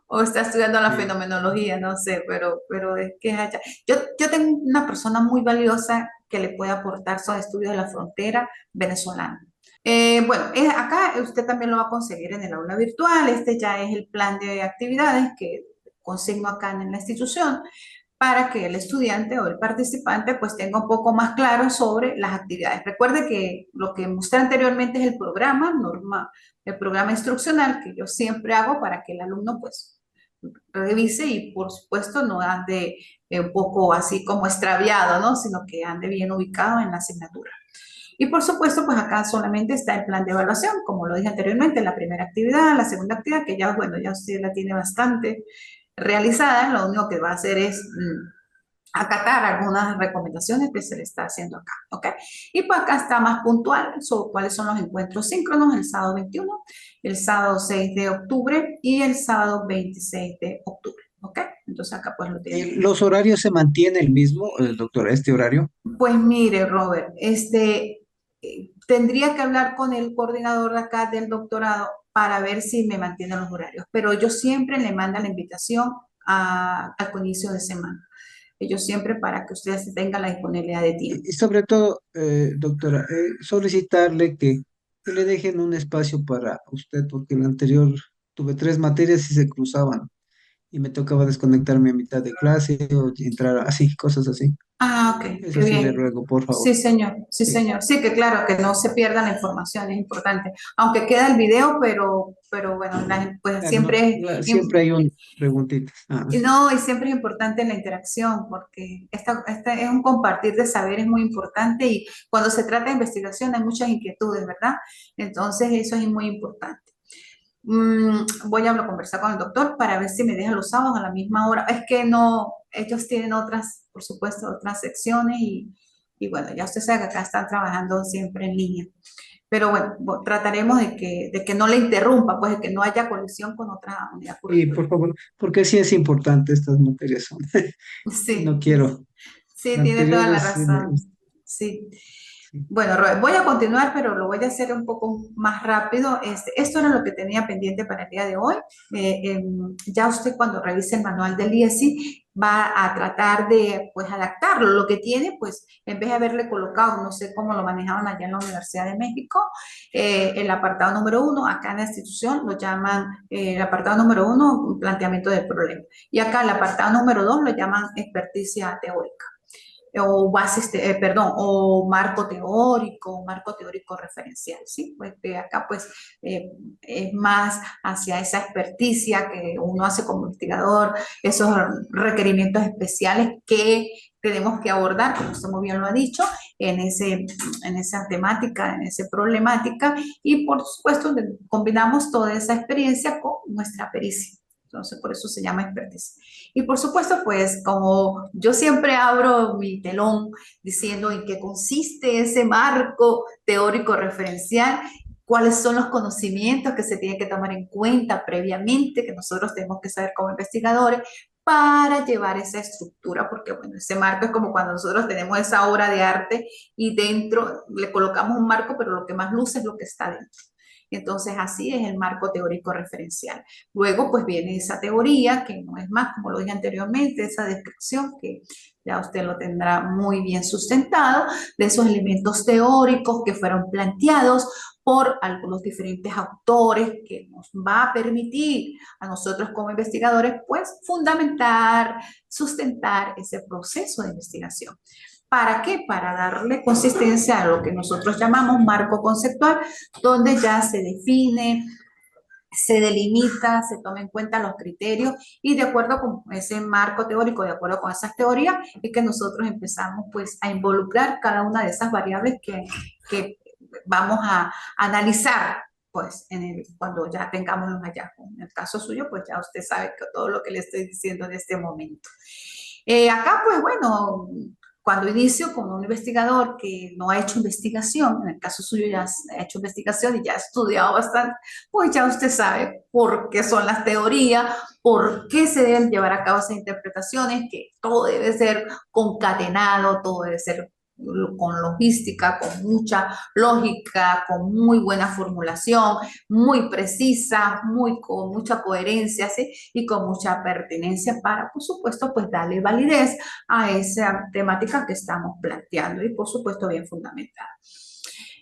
O está estudiando la Sí. fenomenología, no sé, pero es que es allá. Yo tengo una persona muy valiosa que le puede aportar sus estudios de la frontera venezolana. Bueno, acá usted también lo va a conseguir en el aula virtual. Este ya es el plan de actividades que consigno acá en la institución para que el estudiante o el participante pues tenga un poco más claro sobre las actividades. Recuerde que lo que mostré anteriormente es el programa normal, el programa instruccional que yo siempre hago para que el alumno pues revise y por supuesto no ande un poco así como extraviado, ¿no? Sino que ande bien ubicado en la asignatura. Y por supuesto, pues acá solamente está el plan de evaluación, como lo dije anteriormente, la primera actividad, la segunda actividad, que ya, bueno, ya usted la tiene bastante realizada, lo único que va a hacer es acatar algunas recomendaciones que se le está haciendo acá, ¿ok? Y pues acá está más puntual sobre cuáles son los encuentros síncronos, el sábado 21, el sábado 6 de octubre y el sábado 26 de octubre, ¿ok? Entonces acá pues lo tienen. ¿Los horarios se mantiene el mismo, doctora, este horario? Pues mire, Robert, tendría que hablar con el coordinador de acá del doctorado para ver si me mantienen los horarios, pero yo siempre le mando la invitación al inicio de semana. Ellos siempre para que ustedes tengan la disponibilidad de tiempo. Y sobre todo, doctora, solicitarle que le dejen un espacio para usted, porque en el anterior tuve tres materias y se cruzaban y me tocaba desconectarme a mitad de clase o entrar así, cosas así. Ah, ok, qué Eso sí le bien. ruego, por favor. Sí, señor, sí, Sí. señor. Sí, que claro, que no se pierda la información, es importante. Aunque queda el video, pero bueno, pues Claro, no, siempre siempre hay un preguntita. Ah, y no, y siempre es importante la interacción, porque esta es un compartir de saberes muy importante y cuando se trata de investigación hay muchas inquietudes, ¿verdad? Entonces eso es muy importante. Voy a conversar con el doctor para ver si me deja los sábados a la misma hora. Es que no, ellos tienen otras, por supuesto, otras secciones y bueno, ya usted sabe que acá están trabajando siempre en línea. Pero bueno, trataremos de que no le interrumpa, pues de que no haya colisión con otra unidad y curricular. por favor, porque sí es importante estas materias son. No Sí, quiero. sí, La tiene toda anterior la es, razón. Sí. sí. Bueno, Robert, voy a continuar, pero lo voy a hacer un poco más rápido. Esto era lo que tenía pendiente para el día de hoy. Ya usted cuando revise el manual del IESI va a tratar de, pues, adaptarlo. Lo que tiene, pues, en vez de haberle colocado, no sé cómo lo manejaban allá en la Universidad de México, el apartado número uno, acá en la institución lo llaman, el apartado número uno, planteamiento del problema. Y acá el apartado número dos lo llaman experticia teórica o bases, perdón, o marco teórico referencial, ¿sí? Pues de acá pues es más hacia esa experticia que uno hace como investigador, esos requerimientos especiales que tenemos que abordar, como usted muy bien lo ha dicho, en esa temática, en esa problemática, y por supuesto combinamos toda esa experiencia con nuestra pericia. Entonces, por eso se llama expertise. Y por supuesto, pues como yo siempre abro mi telón diciendo en qué consiste ese marco teórico referencial, cuáles son los conocimientos que se tienen que tomar en cuenta previamente, que nosotros tenemos que saber como investigadores para llevar esa estructura, porque bueno, ese marco es como cuando nosotros tenemos esa obra de arte y dentro le colocamos un marco, pero lo que más luce es lo que está dentro. Entonces, así es el marco teórico referencial. Luego, pues viene esa teoría, que no es más, como lo dije anteriormente, esa descripción que ya usted lo tendrá muy bien sustentado, de esos elementos teóricos que fueron planteados por algunos diferentes autores que nos va a permitir a nosotros como investigadores, pues, fundamentar, sustentar ese proceso de investigación. ¿Para qué? Para darle consistencia a lo que nosotros llamamos marco conceptual, donde ya se define, se delimita, se toma en cuenta los criterios y de acuerdo con ese marco teórico, de acuerdo con esas teorías, es que nosotros empezamos pues a involucrar cada una de esas variables que vamos a analizar pues cuando ya tengamos los hallazgos. En el caso suyo, pues ya usted sabe que todo lo que le estoy diciendo en este momento. Acá, pues bueno, cuando inicio con un investigador que no ha hecho investigación, en el caso suyo ya ha hecho investigación y ya ha estudiado bastante, pues ya usted sabe por qué son las teorías, por qué se deben llevar a cabo esas interpretaciones, que todo debe ser concatenado, todo debe ser con logística, con mucha lógica, con muy buena formulación, muy precisa, con mucha coherencia, ¿sí? Y con mucha pertinencia para, por supuesto, pues darle validez a esa temática que estamos planteando y, por supuesto, bien fundamentada.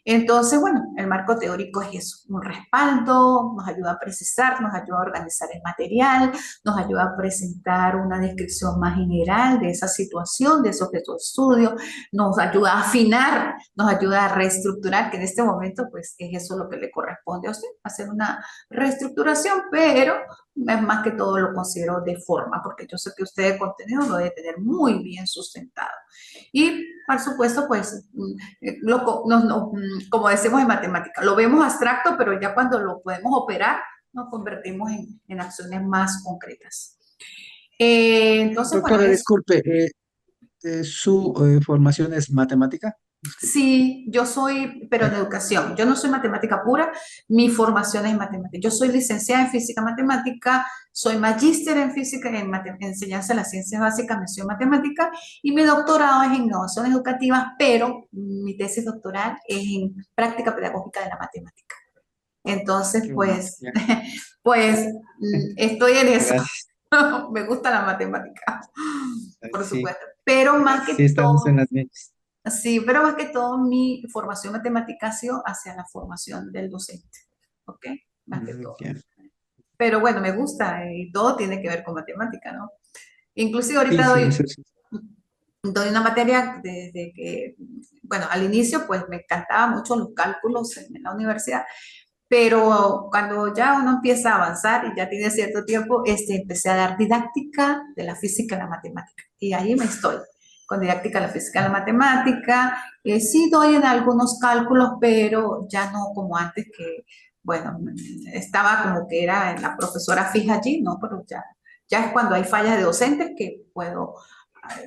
Entonces, bueno, el marco teórico es eso, un respaldo, nos ayuda a precisar, nos ayuda a organizar el material, nos ayuda a presentar una descripción más general de esa situación, de ese objeto de estudio, nos ayuda a afinar, nos ayuda a reestructurar, que en este momento pues es eso lo que le corresponde a usted, hacer una reestructuración, pero es más que todo lo considero de forma, porque yo sé que usted de contenido lo debe tener muy bien sustentado. Y por supuesto, pues, como decimos en matemática, lo vemos abstracto, pero ya cuando lo podemos operar, nos convertimos en acciones más concretas. Entonces, bueno, Doctora, disculpe, ¿su formación es matemática? Disculpe. sí, yo soy, pero en Eh, educación. Yo no soy matemática pura, mi formación es matemática. Yo soy licenciada en física matemática, soy magíster en física, en enseñanza de las ciencias básicas, mención matemática, y mi doctorado es en innovación educativa, pero mi tesis doctoral es en práctica pedagógica de la matemática. Entonces, Qué bonito, pues, ya. pues estoy en eso. Gracias. Me gusta la matemática, por Sí, supuesto. Pero más sí que estamos en todo, las mismas. sí, pero más que todo mi formación matemática ha sido hacia la formación del docente, ¿ok? Más que todo. Ya. Pero bueno, me gusta y todo tiene que ver con matemática, ¿no? Inclusive Sí, ahorita sí, eso sí. doy una materia desde que, bueno, al inicio pues me encantaban mucho los cálculos en la universidad, pero cuando ya uno empieza a avanzar y ya tiene cierto tiempo, empecé a dar didáctica de la física y la matemática. Y ahí me estoy, con didáctica de la física y la matemática. Sí doy en algunos cálculos, pero ya no como antes que, bueno, estaba como que era la profesora fija allí, ¿no? Pero ya es cuando hay fallas de docentes que puedo,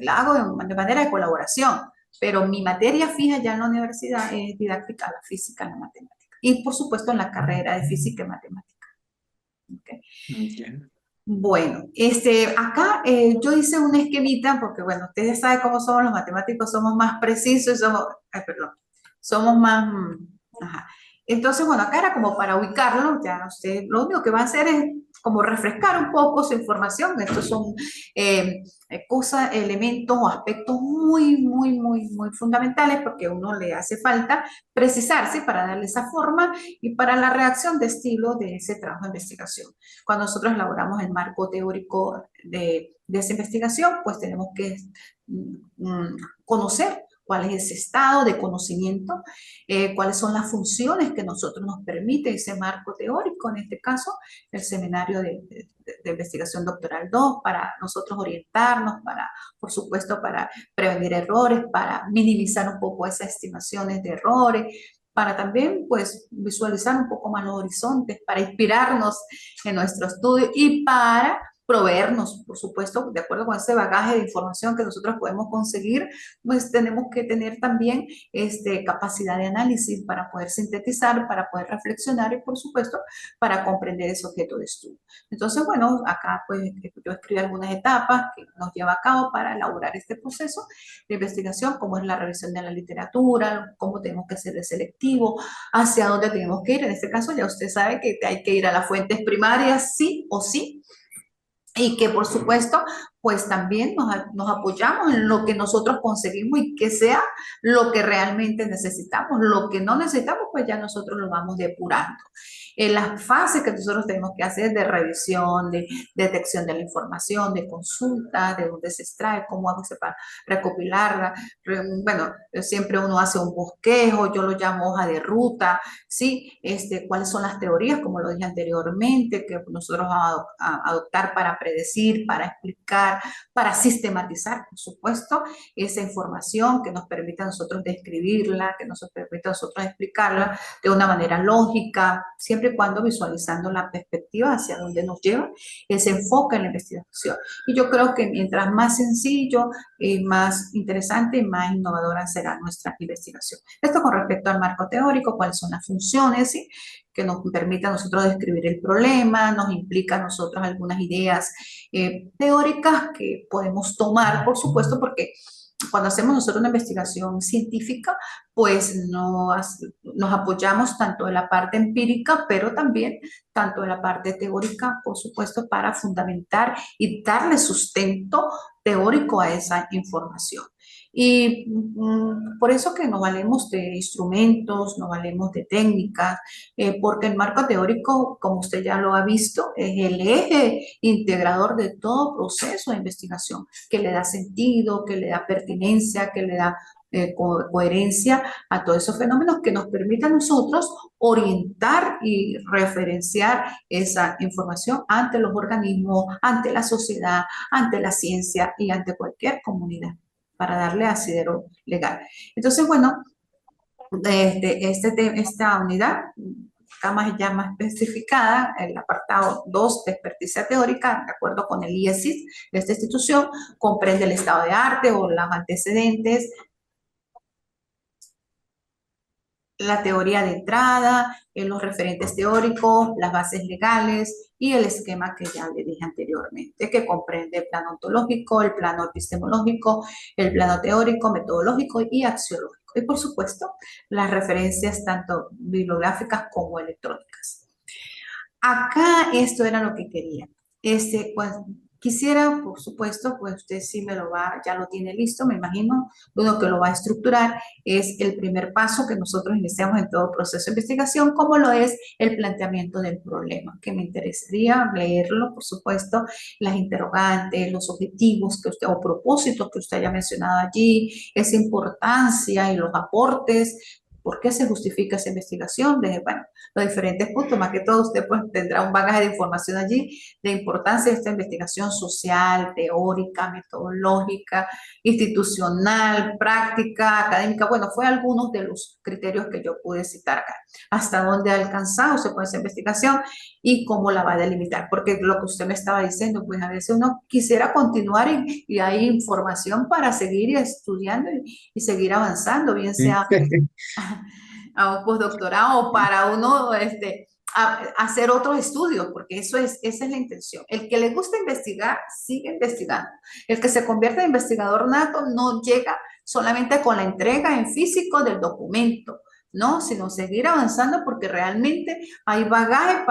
la hago de manera de colaboración. Pero mi materia fija ya en la universidad es didáctica de la física y la matemática y por supuesto en la carrera de física y matemática. ¿Okay? Ya. Bueno, acá yo hice un esquemita porque, bueno, ustedes saben cómo somos los matemáticos, somos más precisos y somos, ay, perdón, somos más, ajá. Entonces, bueno, acá era como para ubicarlo, ya usted lo único que va a hacer es como refrescar un poco su información. Estos son eh, cosas, elementos o aspectos muy, muy, muy, muy fundamentales porque a uno le hace falta precisarse para darle esa forma y para la reacción de estilo de ese trabajo de investigación. Cuando nosotros elaboramos el marco teórico de esa investigación, pues tenemos que conocer cuál es ese estado de conocimiento, cuáles son las funciones que nosotros nos permite ese marco teórico, en este caso, el seminario de investigación doctoral 2 para nosotros orientarnos, para, por supuesto, para prevenir errores, para minimizar un poco esas estimaciones de errores, para también, pues, visualizar un poco más los horizontes, para inspirarnos en nuestro estudio y para proveernos, por supuesto, de acuerdo con ese bagaje de información que nosotros podemos conseguir, pues tenemos que tener también capacidad de análisis para poder sintetizar, para poder reflexionar y, por supuesto, para comprender ese objeto de estudio. Entonces, bueno, acá pues yo escribí algunas etapas que nos lleva a cabo para elaborar este proceso de investigación, como es la revisión de la literatura, cómo tenemos que ser de selectivo, hacia dónde tenemos que ir. En este caso ya usted sabe que hay que ir a las fuentes primarias sí o sí, y que por supuesto, pues también nos apoyamos en lo que nosotros conseguimos y que sea lo que realmente necesitamos. Lo que no necesitamos, pues ya nosotros lo vamos depurando. En las fases que nosotros tenemos que hacer de revisión, de detección de la información, de consulta, de dónde se extrae, cómo hago para recopilarla. Bueno, siempre uno hace un bosquejo, yo lo llamo hoja de ruta, ¿sí? Cuáles son las teorías, como lo dije anteriormente, que nosotros vamos a adoptar para predecir, para explicar, para sistematizar, por supuesto, esa información que nos permite a nosotros describirla, que nos permite a nosotros explicarla de una manera lógica, siempre y cuando visualizando la perspectiva hacia donde nos lleva ese enfoque en la investigación. Y yo creo que mientras más sencillo, más interesante y más innovadora será nuestra investigación. Esto con respecto al marco teórico, cuáles son las funciones, ¿sí? Que nos permite a nosotros describir el problema, nos implica a nosotros algunas ideas teóricas que podemos tomar, por supuesto, porque cuando hacemos nosotros una investigación científica, pues nos apoyamos tanto en la parte empírica, pero también tanto en la parte teórica, por supuesto, para fundamentar y darle sustento teórico a esa información. Y por eso que nos valemos de instrumentos, nos valemos de técnicas, porque el marco teórico, como usted ya lo ha visto, es el eje integrador de todo proceso de investigación, que le da sentido, que le da pertinencia, que le da coherencia a todos esos fenómenos que nos permiten a nosotros orientar y referenciar esa información ante los organismos, ante la sociedad, ante la ciencia y ante cualquier comunidad para darle asidero legal. Entonces, bueno, esta unidad está ya más especificada, el apartado 2 de experticia teórica, de acuerdo con el IESIS de esta institución, comprende el estado de arte o los antecedentes, la teoría de entrada, los referentes teóricos, las bases legales y el esquema que ya le dije anteriormente, que comprende el plano ontológico, el plano epistemológico, el plano teórico, metodológico y axiológico. Y por supuesto, las referencias tanto bibliográficas como electrónicas. Acá esto era lo que quería. Pues quisiera, por supuesto, pues usted sí me lo va, ya lo tiene listo, me imagino, uno que lo va a estructurar, es el primer paso que nosotros iniciamos en todo proceso de investigación, como lo es el planteamiento del problema, que me interesaría leerlo, por supuesto, las interrogantes, los objetivos que usted, o propósitos que usted haya mencionado allí, esa importancia y los aportes, por qué se justifica esa investigación, desde, bueno, los diferentes puntos, más que todo usted pues tendrá un bagaje de información allí de importancia de esta investigación social, teórica, metodológica, institucional, práctica, académica. Bueno, fue algunos de los criterios que yo pude citar acá. Hasta dónde ha alcanzado usted con esa investigación y cómo la va a delimitar. Porque lo que usted me estaba diciendo, pues a veces uno quisiera continuar y hay información para seguir estudiando y seguir avanzando, bien Sí. sea a un postdoctorado para uno hacer otros estudios, porque esa es la intención. El que le gusta investigar, sigue investigando. El que se convierte en investigador nato no llega solamente con la entrega en físico del documento, ¿no? Sino seguir avanzando porque realmente hay bagaje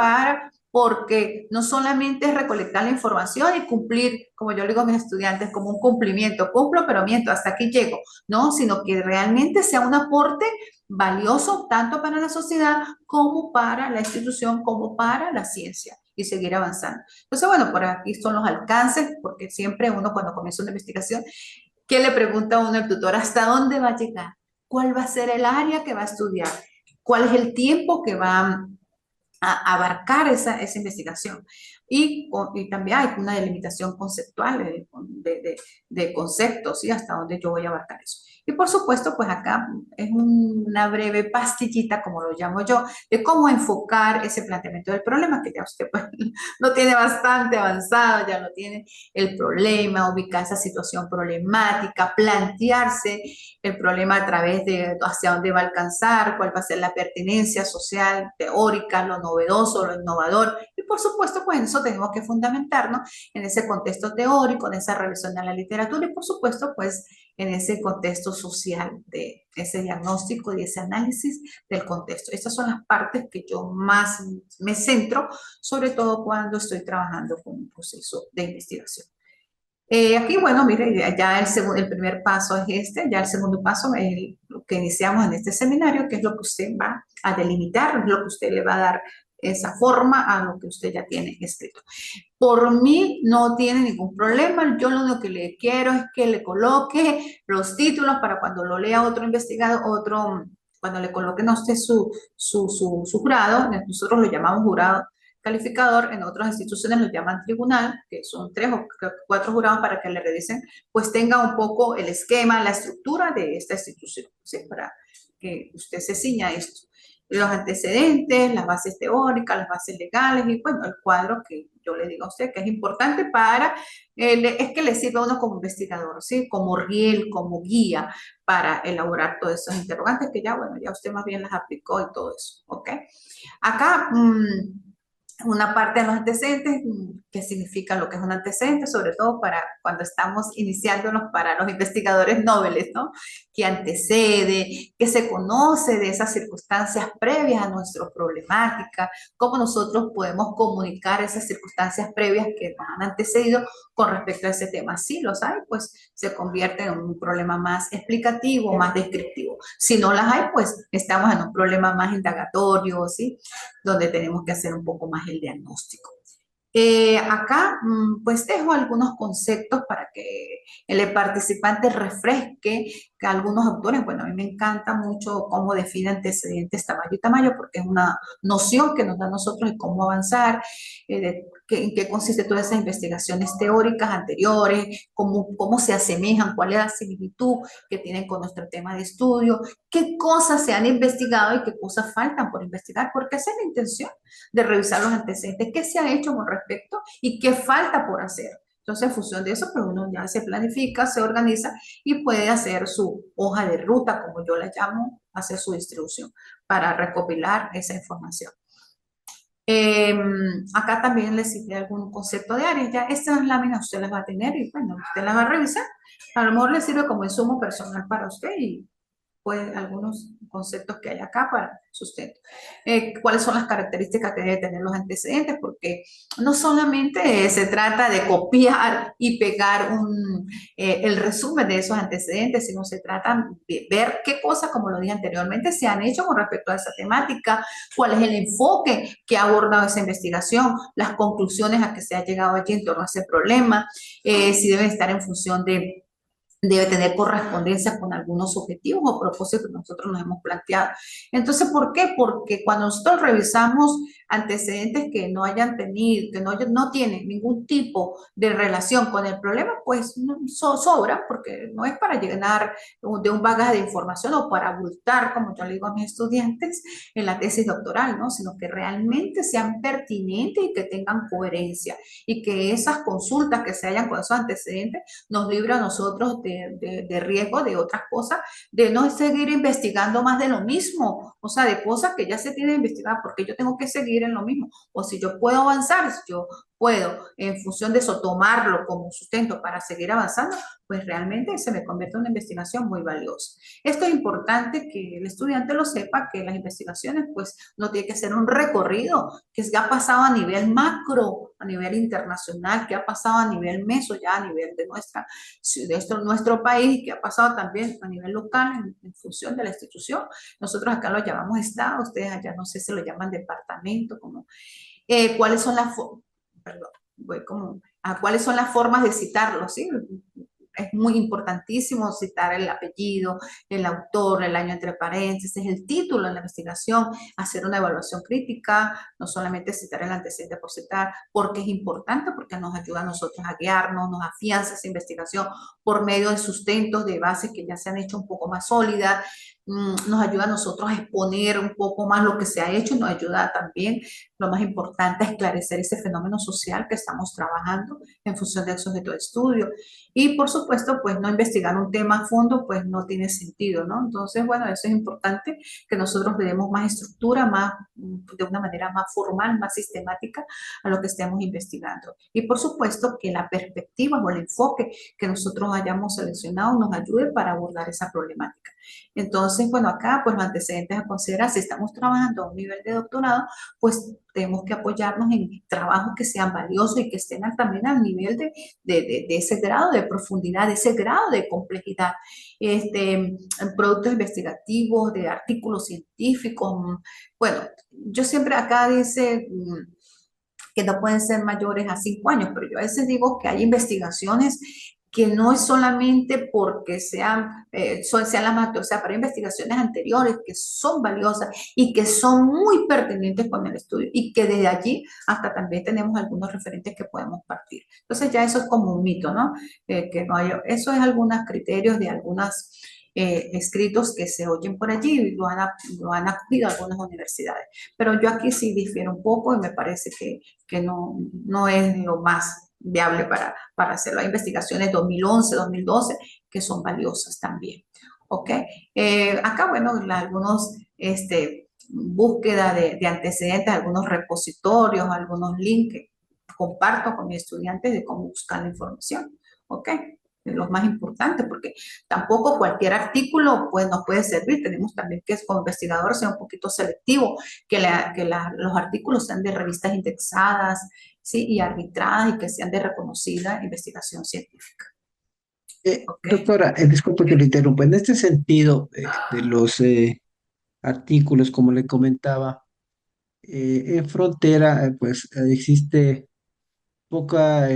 porque no solamente es recolectar la información y cumplir, como yo le digo a mis estudiantes, como un cumplimiento, cumplo pero miento, hasta aquí llego, ¿no? Sino que realmente sea un aporte valioso tanto para la sociedad como para la institución, como para la ciencia y seguir avanzando. Entonces, bueno, por aquí son los alcances, porque siempre uno cuando comienza una investigación, ¿qué le pregunta a uno el tutor? ¿Hasta dónde va a llegar? ¿Cuál va a ser el área que va a estudiar? ¿Cuál es el tiempo que va a abarcar esa investigación? Y también hay una delimitación conceptual de conceptos, ¿sí? Hasta dónde yo voy a abarcar eso. Y por supuesto, pues acá es una breve pastillita, como lo llamo yo, de cómo enfocar ese planteamiento del problema, que ya usted pues, lo tiene bastante avanzado, ya lo tiene el problema, ubicar esa situación problemática, plantearse el problema a través de hacia dónde va a alcanzar, cuál va a ser la pertinencia social, teórica, lo novedoso, lo innovador. Y por supuesto, pues en eso tenemos que fundamentarnos en ese contexto teórico, en esa revisión de la literatura y por supuesto, pues en ese contexto social de ese diagnóstico y ese análisis del contexto. Estas son las partes que yo más me centro, sobre todo cuando estoy trabajando con un proceso de investigación. Aquí, bueno, mire, ya el primer paso es ya el segundo paso es lo que iniciamos en este seminario, que es lo que usted va a delimitar, lo que usted le va a dar esa forma a lo que usted ya tiene escrito. Por mí no tiene ningún problema, yo lo único que le quiero es que le coloque los títulos para cuando lo lea otro investigador, cuando le coloquen a usted su jurado, nosotros lo llamamos jurado calificador, en otras instituciones lo llaman tribunal, que son 3 o 4 jurados para que le revisen, pues tenga un poco el esquema, la estructura de esta institución, ¿sí? Para que usted se ciña a esto. Los antecedentes, las bases teóricas, las bases legales y bueno, el cuadro que yo le digo a usted que es importante es que le sirva a uno como investigador, ¿sí? Como riel, como guía para elaborar todos esos interrogantes que ya, bueno, ya usted más bien las aplicó y todo eso, ¿ok? Acá, una parte de los antecedentes, qué significa lo que es un antecedente, sobre todo para cuando estamos iniciándonos para los investigadores nobles, ¿no? ¿Qué antecede? ¿Qué se conoce de esas circunstancias previas a nuestra problemática? ¿Cómo nosotros podemos comunicar esas circunstancias previas que nos han antecedido con respecto a ese tema? Si los hay, pues se convierte en un problema más explicativo, más descriptivo. Si no las hay, pues estamos en un problema más indagatorio, ¿sí? Donde tenemos que hacer un poco más el diagnóstico. Acá, pues dejo algunos conceptos para que el participante refresque que algunos autores, bueno, a mí me encanta mucho cómo define antecedentes tamaño y tamaño, porque es una noción que nos da a nosotros de cómo avanzar, en qué consiste todas esas investigaciones teóricas anteriores, cómo se asemejan, cuál es la similitud que tienen con nuestro tema de estudio, qué cosas se han investigado y qué cosas faltan por investigar, porque esa es la intención de revisar los antecedentes, qué se ha hecho con respecto y qué falta por hacer. Entonces, en función de eso, pues uno ya se planifica, se organiza y puede hacer su hoja de ruta, como yo la llamo, hacer su distribución para recopilar esa información. Eh, Acá también les cité algún concepto de áreas. Ya estas láminas usted las va a tener y bueno, usted las va a revisar. A lo mejor le sirve como insumo personal para usted y pues algunos conceptos que hay acá para sustento. ¿Cuáles son las características que deben tener los antecedentes? Porque no solamente se trata de copiar y pegar el resumen de esos antecedentes, sino se trata de ver qué cosas, como lo dije anteriormente, se han hecho con respecto a esa temática, cuál es el enfoque que ha abordado esa investigación, las conclusiones a que se ha llegado allí en torno a ese problema, si deben estar en función de debe tener correspondencia con algunos objetivos o propósitos que nosotros nos hemos planteado. Entonces, ¿por qué? Porque cuando nosotros revisamos antecedentes que no hayan tenido, que no tienen ningún tipo de relación con el problema, pues sobra, porque no es para llenar de un bagaje de información o para abultar, como yo le digo a mis estudiantes, en la tesis doctoral, ¿no? Sino que realmente sean pertinentes y que tengan coherencia y que esas consultas que se hayan con esos antecedentes nos libra a nosotros de riesgo de otras cosas, de no seguir investigando más de lo mismo, o sea, de cosas que ya se tienen que investigar, porque yo tengo que seguir en lo mismo, o si yo puedo avanzar, si yo puedo, en función de eso, tomarlo como sustento para seguir avanzando, pues realmente se me convierte en una investigación muy valiosa. Esto es importante que el estudiante lo sepa, que las investigaciones, pues, no tiene que ser un recorrido que ha pasado a nivel macro, a nivel internacional, que ha pasado a nivel meso, ya a nivel de nuestro país, que ha pasado también a nivel local en función de la institución. Nosotros acá lo llamamos estado, ustedes allá no sé si lo llaman departamento, como cuáles son perdón, voy como, cuáles son las formas de citarlo, ¿sí? Es muy importantísimo citar el apellido, el autor, el año entre paréntesis, el título en la investigación, hacer una evaluación crítica, no solamente citar el antecedente por citar, porque es importante, porque nos ayuda a nosotros a guiarnos, nos afianza esa investigación por medio de sustentos, de bases que ya se han hecho un poco más sólidas, nos ayuda a nosotros a exponer un poco más lo que se ha hecho y nos ayuda también, lo más importante, a esclarecer ese fenómeno social que estamos trabajando en función de sujeto de estudio. Y por supuesto, pues no investigar un tema a fondo, pues no tiene sentido, ¿no? Entonces, bueno, eso es importante, que nosotros le demos más estructura, de una manera más formal, más sistemática a lo que estemos investigando. Y por supuesto, que la perspectiva o el enfoque que nosotros hayamos seleccionado nos ayude para abordar esa problemática. Entonces, bueno, acá, pues los antecedentes a considerar, si estamos trabajando a un nivel de doctorado, pues tenemos que apoyarnos en trabajos que sean valiosos y que estén también al nivel de ese grado de profundidad, de ese grado de complejidad. En productos investigativos, de artículos científicos. Bueno, yo siempre acá dice que no pueden ser mayores a 5 años, pero yo a veces digo que hay investigaciones que no es solamente porque sean las más, o sea, para investigaciones anteriores que son valiosas y que son muy pertinentes con el estudio y que desde allí hasta también tenemos algunos referentes que podemos partir. Entonces ya eso es como un mito, ¿no? Que no hay, eso es algunos criterios de algunos escritos que se oyen por allí y lo han acogido algunas universidades. Pero yo aquí sí difiero un poco y me parece que no es lo más viable para hacerlo. Hay investigaciones 2011, 2012 que son valiosas también. ¿Ok? Acá, bueno, algunos búsqueda de antecedentes, algunos repositorios, algunos links que comparto con mis estudiantes de cómo buscar la información. ¿Ok? Es lo más importante, porque tampoco cualquier artículo pues, nos puede servir. Tenemos también que como investigador ser un poquito selectivo, los artículos sean de revistas indexadas, ¿sí? Y arbitradas y que sean de reconocida investigación científica. ¿Ok? Doctora, disculpe que le interrumpa. En este sentido, de los artículos, como le comentaba, en frontera, pues existe poca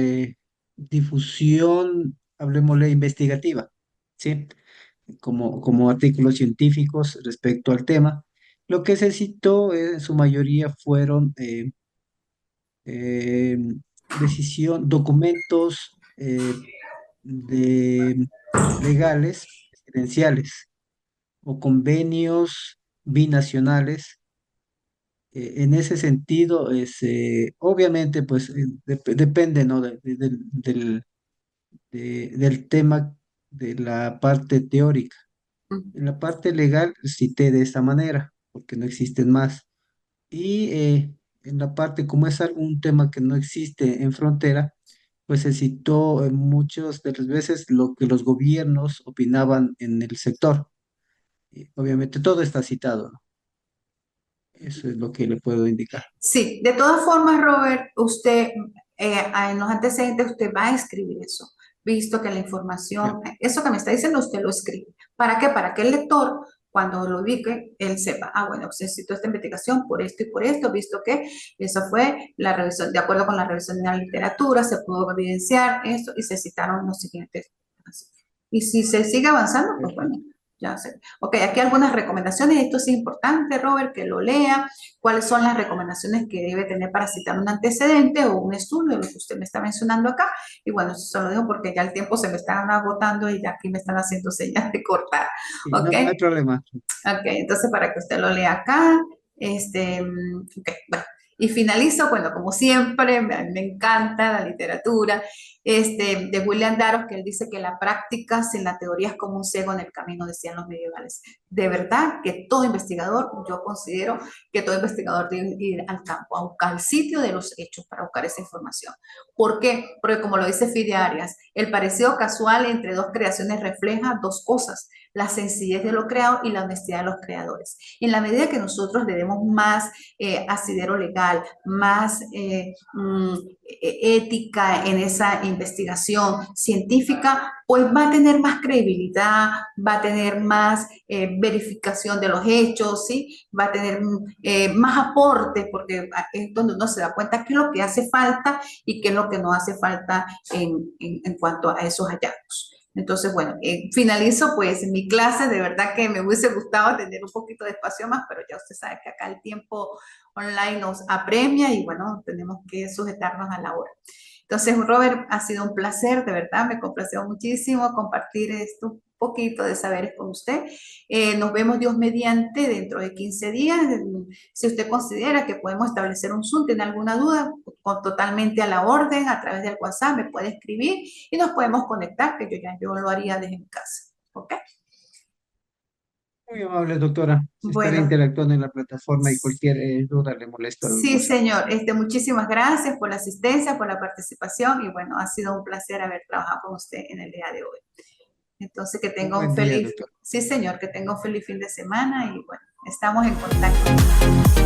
difusión, hablemosle, investigativa, ¿sí? Como artículos científicos respecto al tema. Lo que se citó en su mayoría fueron eh, documentos de, legales, presidenciales o convenios binacionales. En ese sentido, obviamente, pues depende, ¿no? Del tema de la parte teórica. En la parte legal cité de esta manera, porque no existen más. Y en la parte, como es un tema que no existe en frontera, pues se citó muchas de las veces lo que los gobiernos opinaban en el sector. Y obviamente todo está citado, ¿no? Eso es lo que le puedo indicar. Sí, de todas formas, Robert, usted en los antecedentes usted va a escribir eso, visto que la información, Ya. eso que me está diciendo, usted lo escribe. ¿Para qué? Para que el lector, cuando lo ubique, él sepa, bueno, se citó esta investigación por esto y por esto, visto que eso fue la revisión, de acuerdo con la revisión de la literatura, se pudo evidenciar esto y se citaron los siguientes. Y si se sigue avanzando, pues bueno, ya sé. Ok, aquí algunas recomendaciones. Esto sí es importante, Robert, que lo lea. ¿Cuáles son las recomendaciones que debe tener para citar un antecedente o un estudio, lo que usted me está mencionando acá? Y bueno, eso se lo dejo porque ya el tiempo se me está agotando y ya aquí me están haciendo señas de cortar. Sí, Ok, no, no hay problema. ok, entonces para que usted lo lea acá. Ok, bueno. Y finalizo, bueno, como siempre, me encanta la literatura, de William Darrow, que él dice que la práctica sin la teoría es como un ciego en el camino, decían los medievales. De verdad que todo investigador, yo considero que todo investigador debe ir al campo, a buscar el sitio de los hechos para buscar esa información. ¿Por qué? Porque como lo dice Fide Arias, el parecido casual entre dos creaciones refleja dos cosas: la sencillez de lo creado y la honestidad de los creadores. En la medida que nosotros le demos más asidero legal, más ética en esa investigación científica, pues va a tener más credibilidad, va a tener más verificación de los hechos, ¿sí? Va a tener más aporte, porque es donde uno se da cuenta qué es lo que hace falta y qué es lo que no hace falta en cuanto a esos hallazgos. Entonces, bueno, finalizo pues mi clase. De verdad que me hubiese gustado tener un poquito de espacio más, pero ya usted sabe que acá el tiempo online nos apremia y bueno, tenemos que sujetarnos a la hora. Entonces, Robert, ha sido un placer, de verdad, me complació muchísimo compartir esto, un poquito de saberes con usted. Nos vemos Dios mediante dentro de 15 días. Si usted considera que podemos establecer un Zoom, tiene alguna duda, totalmente a la orden, a través del WhatsApp me puede escribir y nos podemos conectar, que yo lo haría desde mi casa. ¿Ok? Muy amable, doctora. Estaré Bueno, interactuando en la plataforma y cualquier duda le molesto al sí, WhatsApp. señor. Muchísimas gracias por la asistencia, por la participación y bueno, ha sido un placer haber trabajado con usted en el día de hoy. Entonces, que Un tenga un buen día, feliz, doctor. sí, señor, que tenga un feliz fin de semana y bueno, estamos en contacto.